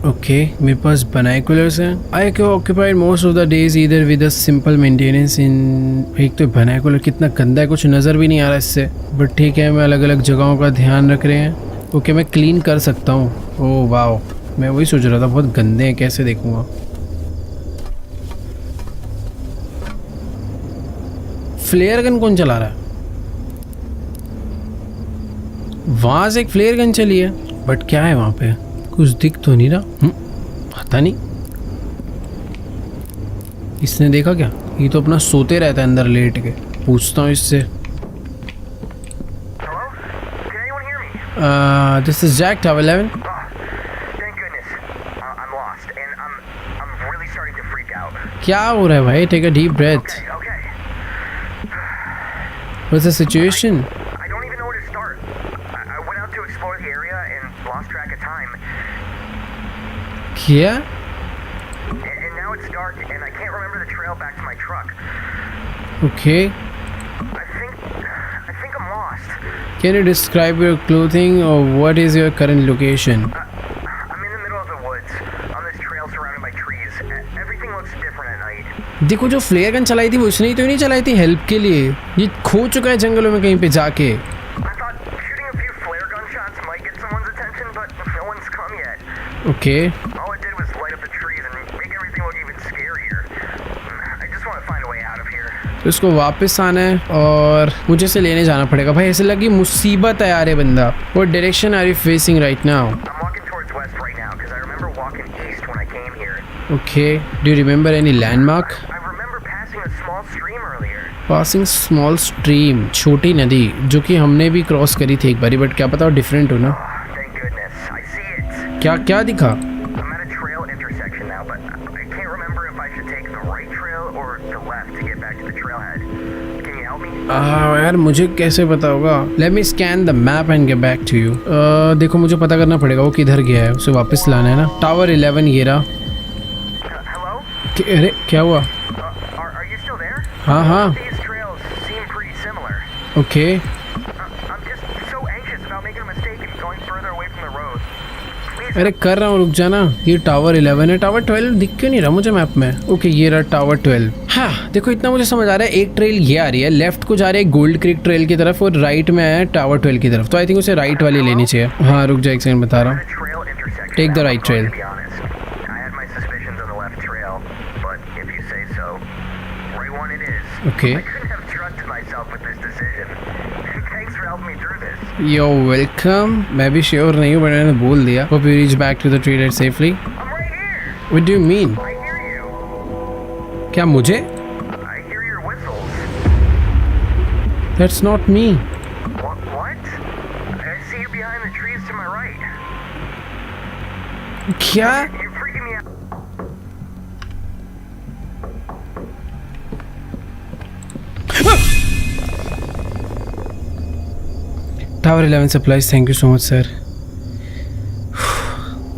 Okay मेरे पास binoculars हैं। I can occupied most of the days either with a simple maintenance in. एक तो binocular कितना गंदा है, कुछ नज़र भी नहीं आ रहा इससे, बट ठीक है मैं अलग अलग जगहों का ध्यान रख रहे हैं। ओके मैं क्लीन कर सकता हूँ। ओह वाओ, मैं वही सोच रहा था बहुत गंदे हैं, कैसे देखूँगा। फ्लेयर गन कौन चला रहा है? वहाँ से एक फ्लेयर गन चली है, बट क्या है वहाँ पे? कुछ दिख तो नहीं रहा। पता नहीं इसने देखा क्या? ये तो अपना सोते रहता है अंदर लेट के। पूछता हूँ इससे। This is Jack tower 11। क्या हो रहा है भाई? Take a deep breath. What's the situation? क्या? And now it's dark and I can't remember the trail back to my truck. Okay. I think I'm lost. Can you describe your clothing or what is your current location? I'm in the middle of the woods on this trail surrounded by trees. Everything looks different at night. देखो जो flare gun चलाई थी वो इसने ही तो नहीं चलाई थी हेल्प के लिए। ये खो चुका है जंगलों में कहीं पे जाके। I thought shooting a few flare gun shots might get someone's attention, but no one's come yet. Okay. All it did was light up the trees and make everything look even scarier. I just want to find a way out of here. तो इसको वापस आना है और मुझे इसे लेने जाना पड़ेगा। भाई ऐसे लगी मुसीबत है यार ये बंदा। What direction are you facing right now? I'm walking towards west right now because I remember walking east when I came here. Okay. Do you remember any landmark? I remember passing a small stream earlier. Passing small stream, छोटी नदी जो कि हमने भी cross करी थी एक बारी, बट क्या पता डिफरेंट हो ना। Thank goodness. I see it. क्या क्या दिखा? I'm at a trail intersection now, but I can't remember if I should take the right trail or the left to get back to the trailhead. Can you help me? यार मुझे कैसे पता होगा? Let me scan the map and get back to you. देखो मुझे पता करना पड़ेगा वो किधर गया है, उसे वापस लाना है ना। टावर 11 ये रहा। Hello? अरे क्या हुआ? Are you still there? हाँ हाँ। These trails seem pretty similar. Okay I'm just so anxious about making a mistake and going further away from the road. Please. अरे कर रहा हूँ, रुक जाना। ये टावर 11 है। टावर 12 दिख क्यों नहीं रहा मुझे मैप में? ओके ये रहा टावर 12। हाँ देखो इतना मुझे समझ आ रहा है, एक ट्रेल ये आ रही है, लेफ्ट को जा रही है गोल्ड क्रिक ट्रेल की तरफ और राइट में है टावर 12 की तरफ। तो आई थिंक उसे राइट वाली लेनी चाहिए। हाँ रुक जा एक सेकंड बता रहा The हूँ। trail intersection. Take the now, right I'm going trail. to be honest. I had my suspicions on the left trail, but if you say so, right one it is. Okay. I couldn't have trusted myself with this decision. Thanks for helping me through this. You're welcome. मैं भी sure नहीं हूँ but मैंने बोल दिया। Hope you reach back to the trailhead safely. I'm right here. What do you mean? I hear you. क्या मुझे? I hear your whistles. That's not me. What? I see you behind the trees to my right. क्या? You're freaking me out. Tower 11 supplies, thank you so much sir.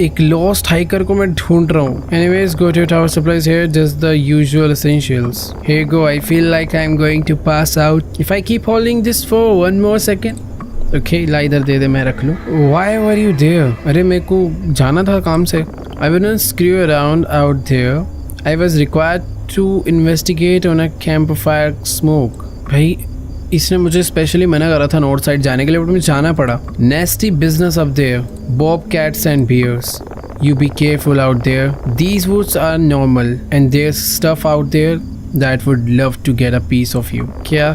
एक lost hiker को मैं ढूंढ रहा हूँ। Anyways go to tower supplies here, just the usual essentials. Here go, I feel like I am going to pass out if I keep holding this for one more second. Okay ला इधर दे दे, मैं रख लूँ। Why were you there? अरे मेरे को जाना था काम से। I wouldn't screw around out there, I was required to investigate on a campfire smoke. भाई इसने मुझे स्पेशली मना करा था नॉर्थ साइड जाने के लिए, बट मुझे जाना पड़ा। Nasty business up there, bobcats and bears. You be careful out there. These woods are normal and there's stuff out there that would love to get a piece of you. क्या?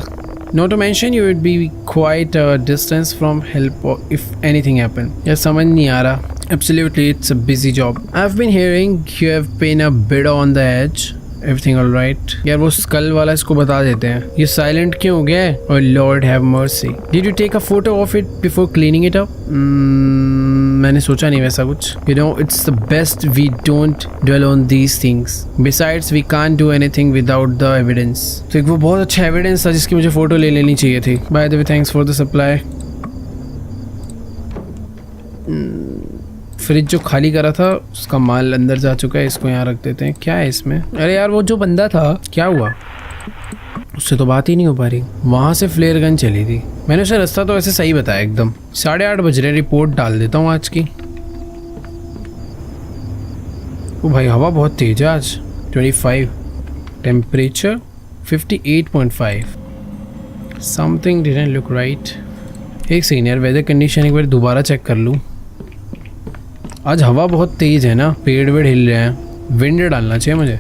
Not to mention you would be quite a distance from help if anything happened. यार समझ नहीं आ रहा। Absolutely, it's a busy job. I've been hearing you have been a bit on the edge. Everything all right? यार वो school वाला इसको बता देते हैं। ये साइलेंट क्यों हो गया है? Oh Lord have mercy. Did you take a photo of it before cleaning it up? मैंने सोचा नहीं वैसा कुछ। You know, it's the best we don't dwell on these things. Besides, we can't do anything without the evidence. तो एक वो बहुत अच्छा एविडेंस था जिसकी मुझे फोटो ले लेनी चाहिए थी। By the way, thanks for the supply. Fridge जो खाली करा था उसका माल अंदर जा चुका है, इसको यहाँ रख देते हैं। क्या है इसमें? अरे यार वो जो बंदा था क्या हुआ? उससे तो बात ही नहीं हो पा रही। वहाँ से फ्लेयर गन चली थी। मैंने उसे रास्ता तो वैसे सही बताया एकदम। 8:30 बज रहे, रिपोर्ट डाल देता हूँ आज की। ओ भाई हवा बहुत तेज है आज। 25 temperature 58.5 something didn't look right. एक सेकंड यार, वेदर कंडीशन एक बार दोबारा चेक कर लूँ। आज हवा बहुत तेज है ना, पेड़ वेड़ हिल रहे हैं, विंड डालना चाहिए मुझे।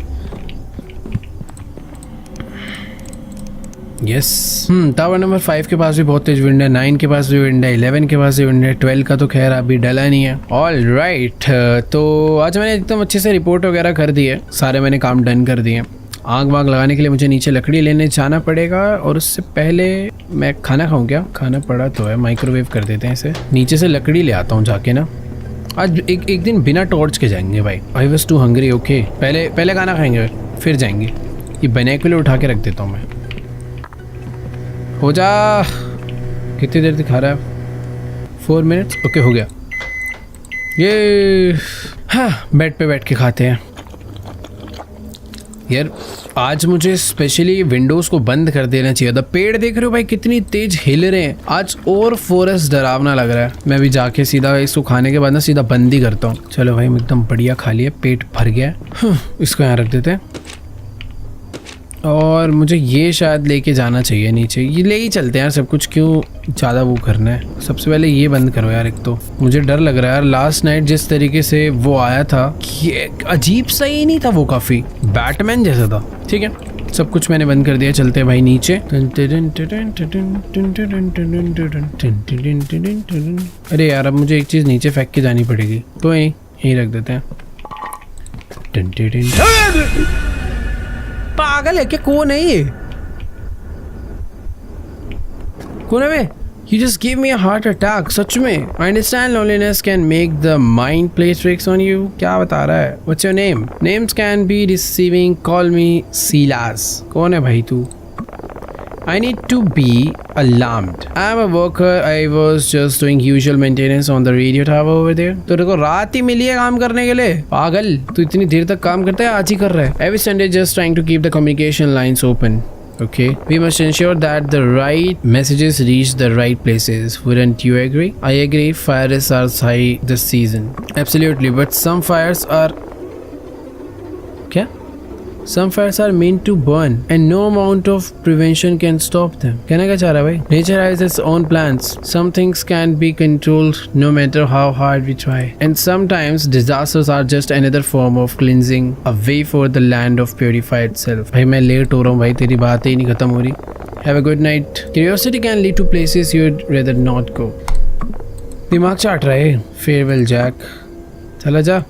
यस टावर नंबर 5 के पास भी बहुत तेज विंड है, 9 के पास भी विंड है, 11 के पास भी विंड है, 12 का तो खैर अभी डला नहीं है। ऑल राइट, तो आज मैंने एकदम अच्छे से रिपोर्ट वगैरह कर दी है, सारे मैंने काम डन कर दिए। आग वाग लगाने के लिए मुझे नीचे लकड़ी लेने जाना पड़ेगा, और उससे पहले मैं खाना खाऊं क्या? खाना पड़ा तो है, माइक्रोवेव कर देते हैं इसे। नीचे से लकड़ी ले आता हूँ जाके ना। आज एक दिन बिना टॉर्च के जाएंगे भाई। I was too hungry. Okay पहले खाना खाएंगे फिर जाएंगे। ये बाइनोकुलर उठा के रख देता हूँ मैं। हो जा, कितनी देर दिखा रहा है? 4 मिनट्स। ओके हो गया ये। हाँ बेड पे बैठ के खाते हैं यार। आज मुझे स्पेशली विंडोज़ को बंद कर देना चाहिए था। पेड़ देख रहे हो भाई कितनी तेज हिल रहे हैं आज, और फॉरेस्ट डरावना लग रहा है। मैं भी जाके सीधा इसको खाने के बाद ना सीधा बंद ही करता हूँ। चलो भाई एकदम बढ़िया खा लिया, पेट भर गया। इसको यहाँ रख देते हैं, और मुझे ये शायद लेके जाना चाहिए नीचे। ये ले ही चलते हैं यार, सब कुछ क्यों ज़्यादा वो करना है। सबसे पहले ये बंद करो यार। एक तो मुझे डर लग रहा है यार, लास्ट नाइट जिस तरीके से वो आया था, ये अजीब सा ही नहीं था वो, काफ़ी बैटमैन जैसा था। ठीक है सब कुछ मैंने बंद कर दिया, चलते हैं भाई नीचे। अरे यार अब मुझे एक चीज़ नीचे फेंक के जानी पड़ेगी, तो यहीं रख देते हैं। पागल है क्या? कौन है ये? कौन है बे? You just gave me a heart attack. सच में? I understand loneliness can make the mind play tricks on you. क्या बता रहा है? What's your name? Names can be deceiving. Call me Silas. कौन है भाई तू? I need to be alarmed. I'm a worker. I was just doing usual maintenance on the radio tower over there. तेरे को रात ही मिली है काम करने के लिए? पागल, तू इतनी देर तक काम करता है, आज ही कर रहा है। Every Sunday just trying to keep the communication lines open. Okay, we must ensure that the right messages reach the right places. Wouldn't you agree? I agree. Fires are high this season. Absolutely, but some fires are... क्या? Some fires are meant to burn, and no amount of prevention can stop them. कहना क्या चाह रहा है भाई? Nature has its own plans. Some things can be controlled no matter how hard we try. And sometimes disasters are just another form of cleansing, a way for the land of purify itself. भाई मैं late हो रहा हूँ भाई, तेरी बात ही नहीं खत्म हो रही। Have a good night. Curiosity can lead to places you'd rather not go. दिमाग चाट रहा है। Farewell Jack. चला जा।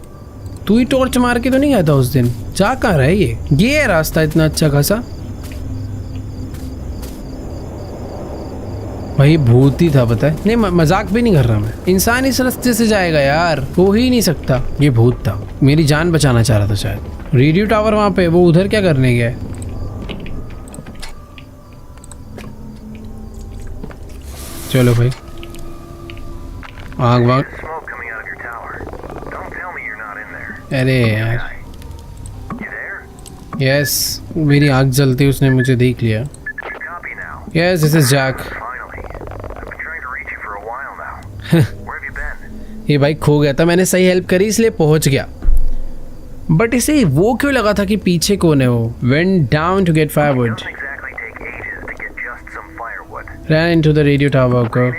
तू ही टॉर्च मार के तो नहीं गया था उस दिन? जा कहाँ रहा है ये है रास्ता इतना अच्छा खासा? भाई भूत ही था पता है। नहीं मजाक भी नहीं कर रहा मैं। इंसान इस रास्ते से जाएगा यार, हो ही नहीं सकता। ये भूत था, मेरी जान बचाना चाह रहा था शायद। रेडियो टावर वहां पे, वो उधर क्या करने गया? चलो भाई आग वाग। अरे यार यस, मेरी आग जलती उसने मुझे देख लिया। Yes this is Jack. ये भाई खो गया था, मैंने सही हेल्प करी इसलिए पहुंच गया। बट इसे वो क्यों लगा था कि पीछे कौन है? वो went down to get firewood, ran into the radio tower को।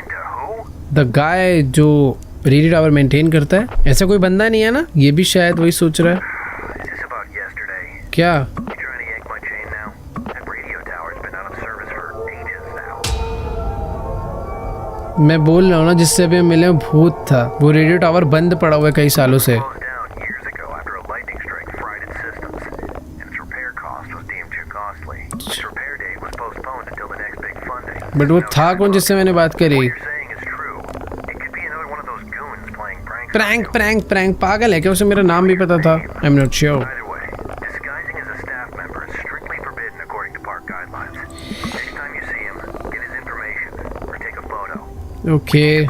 द गाय जो रेडियो टावर मेंटेन करता है, ऐसा कोई बंदा नहीं है ना? ये भी शायद वही सोच रहा है। क्या? मैं बोल रहा हूँ ना, जिससे अभी मिले भूत था। वो रेडियो टावर बंद पड़ा हुआ है कई सालों से। बट वो था कौन जिससे मैंने बात करी? Prank prank prank. पागल है क्या? उसे मेरा नाम भी पता था। I am not sure. Okay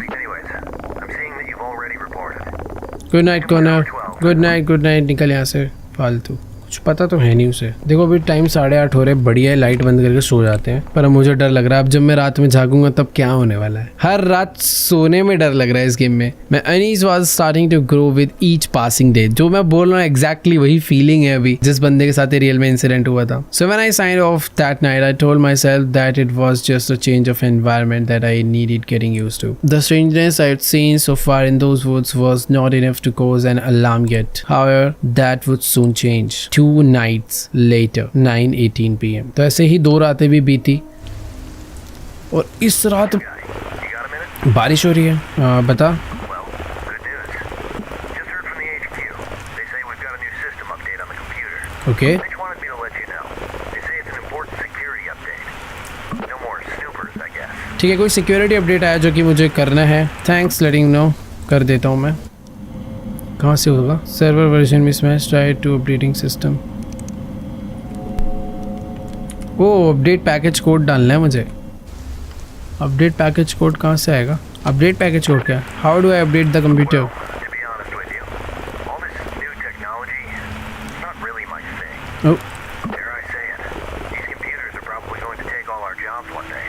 good night corner. Good night निकल यहाँ से फालतू। कुछ पता तो है नहीं उसे। देखो अभी टाइम 8:30 हो रहे, बढ़िया है, लाइट बंद करके सो जाते हैं। पर अब मुझे डर लग रहा है, अब जब मैं रात में जागूंगा तब क्या होने वाला है। हर रात सोने में डर लग रहा है इस गेम में। मैं unease was starting to grow with each passing day. जो मैं बोल रहा हूँ एग्जैक्टली वही फीलिंग है अभी जिस बंदे के साथ रियल में इंसिडेंट हुआ था। So when I signed off that night I told myself that it was just a change of environment that I needed getting used to. The strangeness I had seen so far in those woods was not enough to cause an alarm yet. However that would soon change. 2 nights later 9:18 PM। तो ऐसे ही 2 रातें भी बीती और इस रात You got a minute? बारिश हो रही है। बता। Well, good news. Just heard from the HQ. They say we've got a new system update on the computer. Okay They just wanted me to let you know. They say it's an important security update. No more snoopers, I guess. ठीक है, कोई security update आया जो कि मुझे करना है। Thanks लेटिंग no, कर देता हूँ मैं। कहाँ से होगा? Server version mismatch, try to updating system. Oh update package code डालना है मुझे। अपडेट पैकेज कोड कहाँ से आएगा? अपडेट पैकेज कोड क्या? How do I update the computer? To be honest with you, all this new technology, it's not really my thing. Oh Dare I say it? These computers are probably going to take all our jobs one day.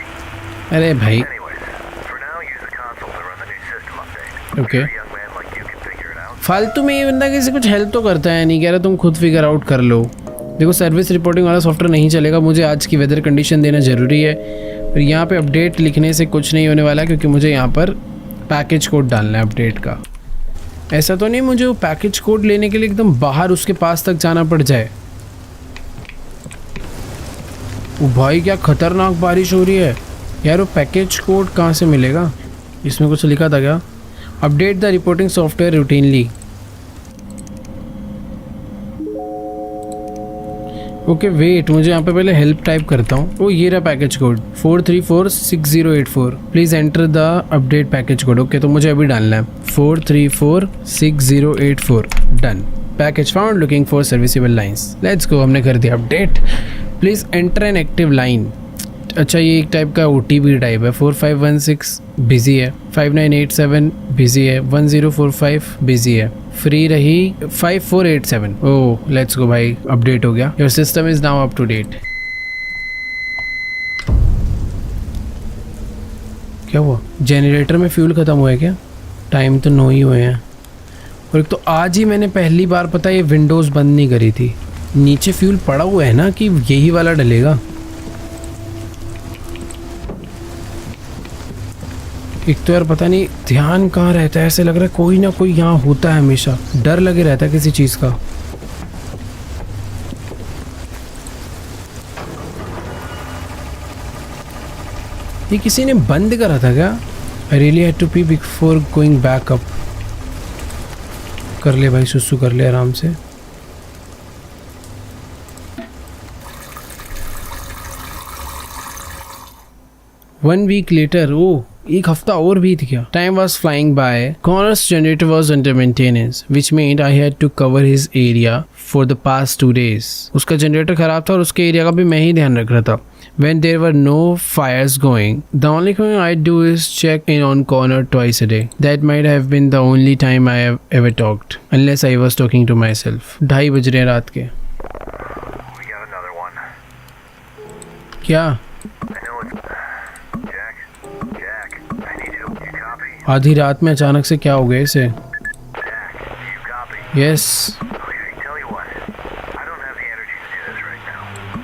अरे भाई Anyways, for now, use the console to run the new system update. Okay. I'm sure a young man like you can figure it out. फालतू में ये बंदा किसी कुछ help तो करता है नहीं, कह रहा तुम खुद फिगर आउट कर लो। देखो सर्विस रिपोर्टिंग वाला सॉफ्टवेयर नहीं चलेगा, मुझे आज की वेदर कंडीशन देना ज़रूरी है। और यहाँ पे अपडेट लिखने से कुछ नहीं होने वाला क्योंकि मुझे यहाँ पर पैकेज कोड डालना है अपडेट का। ऐसा तो नहीं मुझे वो पैकेज कोड लेने के लिए एकदम बाहर उसके पास तक जाना पड़ जाए। ओ भाई क्या खतरनाक बारिश हो रही है यार। वो पैकेज कोड कहाँ से मिलेगा? इसमें कुछ लिखा था क्या? Update the reporting software routinely. Okay wait, मुझे यहाँ पे पहले हेल्प टाइप करता हूँ। ओ ये रहा package code 4346084। Please enter the update package code. Okay तो मुझे अभी डालना है 4346084। Done. Package found, looking for serviceable lines. Let's go, हमने कर दिया update. Please enter an active line. अच्छा ये एक टाइप का OTP टाइप है। 4516 बिजी है, 5987 बिजी है, 1045 बिजी है, फ्री रही 5487। ओह लेट्स गो भाई, अपडेट हो गया। Your system is now up to date. क्या हुआ? जनरेटर में फ्यूल ख़त्म हुआ है क्या? टाइम तो 9 ही हुए हैं। और एक तो आज ही मैंने पहली बार पता ये विंडोज़ बंद नहीं करी थी। नीचे फ्यूल पड़ा हुआ है ना कि यही वाला डलेगा। एक तो यार पता नहीं ध्यान कहाँ रहता है, ऐसे लग रहा है कोई ना कोई यहाँ होता है हमेशा। डर लगे रहता है किसी चीज़ का। ये किसी ने बंद करा था क्या? I really had to pee before going back up. कर ले भाई, सुसु कर ले आराम से। One week later, oh, एक हफ्ता और बीत गया। Time was flying by. Connor's generator was under maintenance, which meant I had to cover his area for the past 2 days. उसका जनरेटर खराब था और उसके एरिया का भी मैं ही ध्यान रख रहा था। When there were no fires going, the only thing I do is check in on Connor twice a day. That might have been the only time I have ever talked, unless I was talking to myself. 2:30 बज रहे हैं रात के। We got another one. क्या? I know it's Jack. I need you. You copy? आधी रात में अचानक से क्या हो गया इसे? Jack, you copy? Yes. Okay, tell you what. I don't have the energy to do this right now.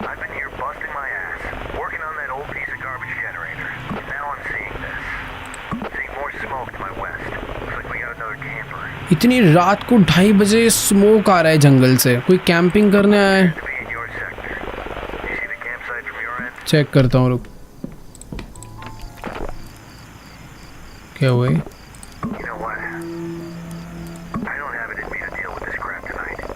I've been here busting my ass, working on that old piece of garbage generator. Now I'm seeing this. Seeing more smoke to my west. Looks like we got another camper. इतनी रात को 2:30 बजे smoke आ रहा है जंगल से। कोई camping करने आया है? To be in your sector. You see the campsite from your end? Check करता हूँ, रुक। क्या हुआ? You know what? I don't have it in me to deal with this crap tonight. I'm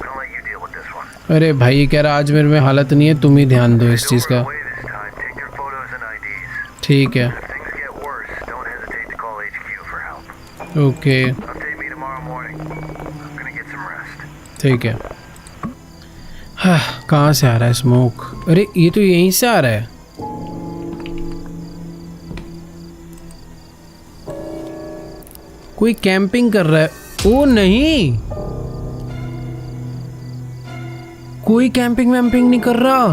gonna let you deal with this one. अरे भाई ये कह रहा आज मेरे में हालत नहीं है, तुम ही ध्यान दो इस It's चीज़ over का। and away this time. Take their photos and IDs. ठीक है, If things get worse, don't hesitate to call HQ for help. Okay Update me tomorrow morning. I'm gonna get some rest. ठीक है। हाँ, कहाँ से आ रहा है स्मोक? अरे ये तो यहीं से आ रहा है। कोई कैंपिंग कर रहा है। ओ नहीं, कोई कैंपिंग वैम्पिंग नहीं कर रहा।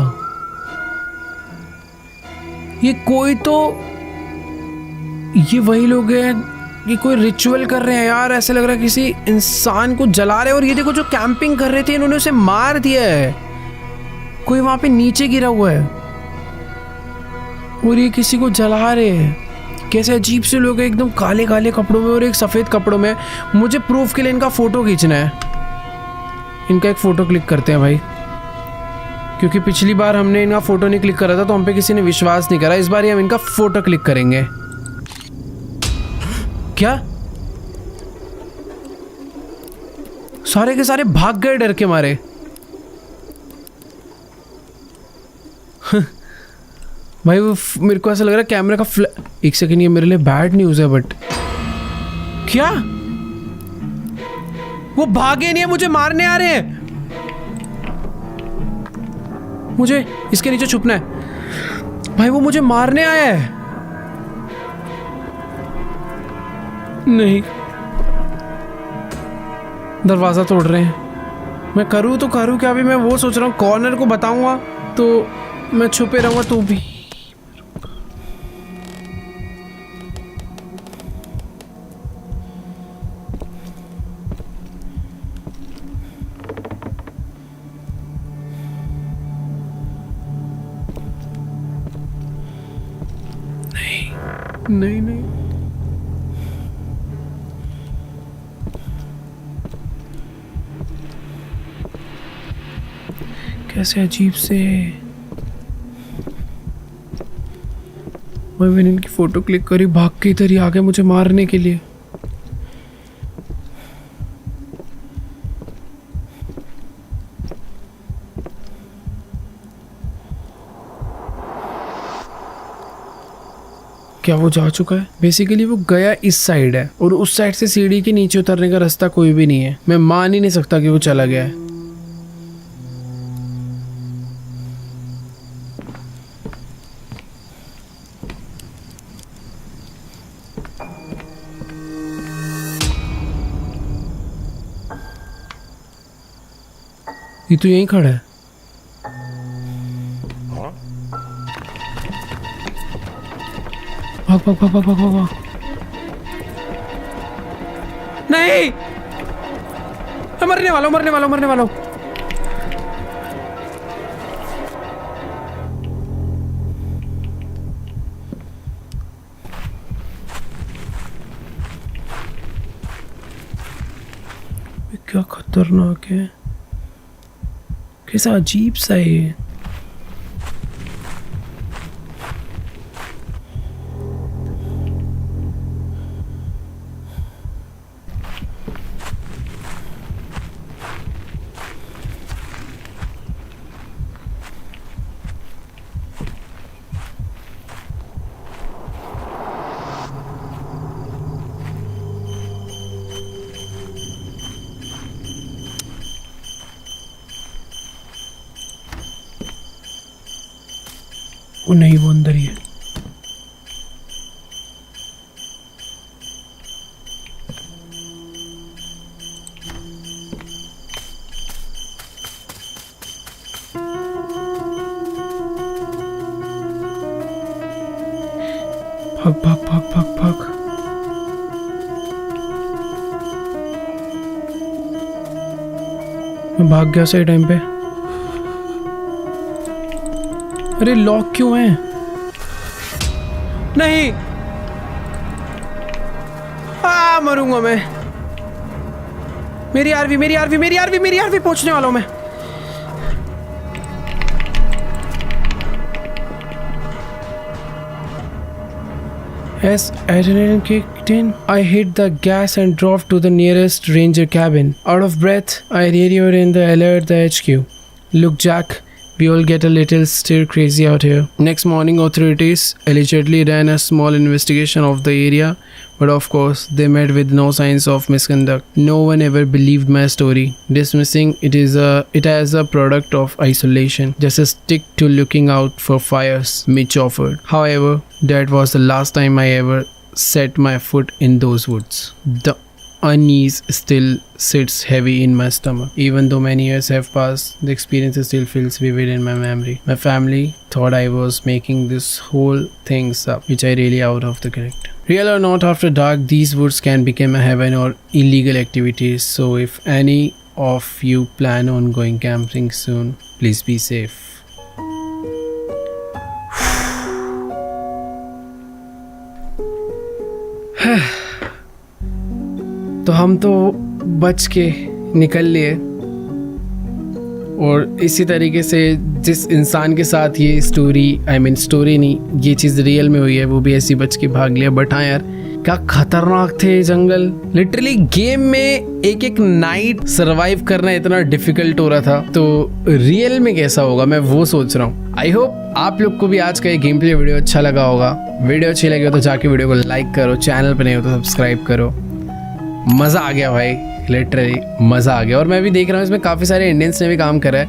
ये कोई तो, ये वही लोग हैं, ये कोई रिचुअल कर रहे हैं यार। ऐसे लग रहा है किसी इंसान को जला रहे हैं। और ये देखो, जो कैंपिंग कर रहे थे इन्होंने उसे मार दिया है। कोई वहां पे नीचे गिरा हुआ है और ये किसी को जला रहे हैं। कैसे अजीब से लोग हैं, एकदम काले काले कपड़ों में और एक सफ़ेद कपड़ों में। मुझे प्रूफ के लिए इनका फ़ोटो खींचना है। इनका एक फ़ोटो क्लिक करते हैं भाई, क्योंकि पिछली बार हमने इनका फ़ोटो नहीं क्लिक करा था तो हम पे किसी ने विश्वास नहीं करा। इस बार हम इनका फ़ोटो क्लिक करेंगे। क्या सारे के सारे भाग गए डर के मारे। भाई वो मेरे को ऐसा लग रहा है कैमरे का एक सेकंड, ये मेरे लिए बैड न्यूज़ है। बट क्या वो भागे नहीं है, मुझे मारने आ रहे हैं। मुझे इसके नीचे छुपना है। भाई वो मुझे मारने आया है। नहीं, दरवाजा तोड़ रहे हैं। मैं करूँ तो करूँ क्या? अभी मैं वो सोच रहा हूँ, कॉर्नर को बताऊंगा तो मैं छुपे रहूंगा तो भी। नहीं नहीं, कैसे अजीब से। मैंने इनकी फोटो क्लिक करी, भाग के इधर ही आ गए मुझे मारने के लिए। क्या वो जा चुका है? बेसिकली वो गया इस साइड है और उस साइड से सीढ़ी के नीचे उतरने का रास्ता कोई भी नहीं है। मैं मान ही नहीं सकता कि वो चला गया है। ये तो यहीं खड़ा है। भाग भाग भाग भाग भाग भाग। नहीं, मरने वाला हूं, मरने वाला हूं, मरने वाला हूं। क्या खतरनाक है, कैसा अजीब सा है ये। वो नहीं, वो अंदर ही है। भाग भाग भाग भाग भाग। मैं भाग गया सही टाइम पे। अरे लॉक क्यों है? नहीं, मरूंगा मैं। मेरी आरवी, मेरी आरवी, मेरी आरवी, मेरी आरवी पहुंचने वाला हूं मैं। As adrenaline kicked in, I hit the gas and drove to the nearest ranger cabin. Out of breath, I radioed in the alert the HQ. Look, Jack, we all get a little stir crazy out here. Next morning, authorities allegedly ran a small investigation of the area, but of course, they met with no signs of misconduct. No one ever believed my story, dismissing it as a product of isolation. Just stick to looking out for fires, Mitch offered. However, that was the last time I ever set my foot in those woods. unease still sits heavy in my stomach. Even though many years have passed, the experience still feels vivid in my memory. My family thought I was making this whole things up, which I really out of the correct. Real or not, after dark, these woods can become a heaven or illegal activities. So if any of you plan on going camping soon, please be safe. तो हम तो बच के निकल लिए, और इसी तरीके से जिस इंसान के साथ ये स्टोरी स्टोरी नहीं, ये चीज़ रियल में हुई है, वो भी ऐसी बच के भाग लिया। बट हाँ यार, क्या खतरनाक थे जंगल। लिटरली गेम में एक एक नाइट सरवाइव करना इतना डिफिकल्ट हो रहा था, तो रियल में कैसा होगा मैं वो सोच रहा हूँ। आई होप आप लोग को भी आज का ये गेम प्ले वीडियो अच्छा लगा होगा। वीडियो अच्छी लगी हो तो जाके वीडियो को लाइक करो, चैनल पर नहीं हो तो सब्सक्राइब करो। मज़ा आ गया भाई, लिटरली मज़ा आ गया। और मैं भी देख रहा हूँ इसमें काफ़ी सारे इंडियंस ने भी काम करा है,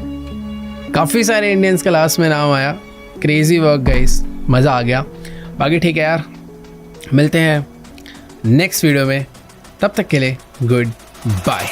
काफ़ी सारे इंडियंस का लास्ट में नाम आया। क्रेजी वर्क गाइस, मज़ा आ गया। बाकी ठीक है यार, मिलते हैं नेक्स्ट वीडियो में, तब तक के लिए गुड बाय।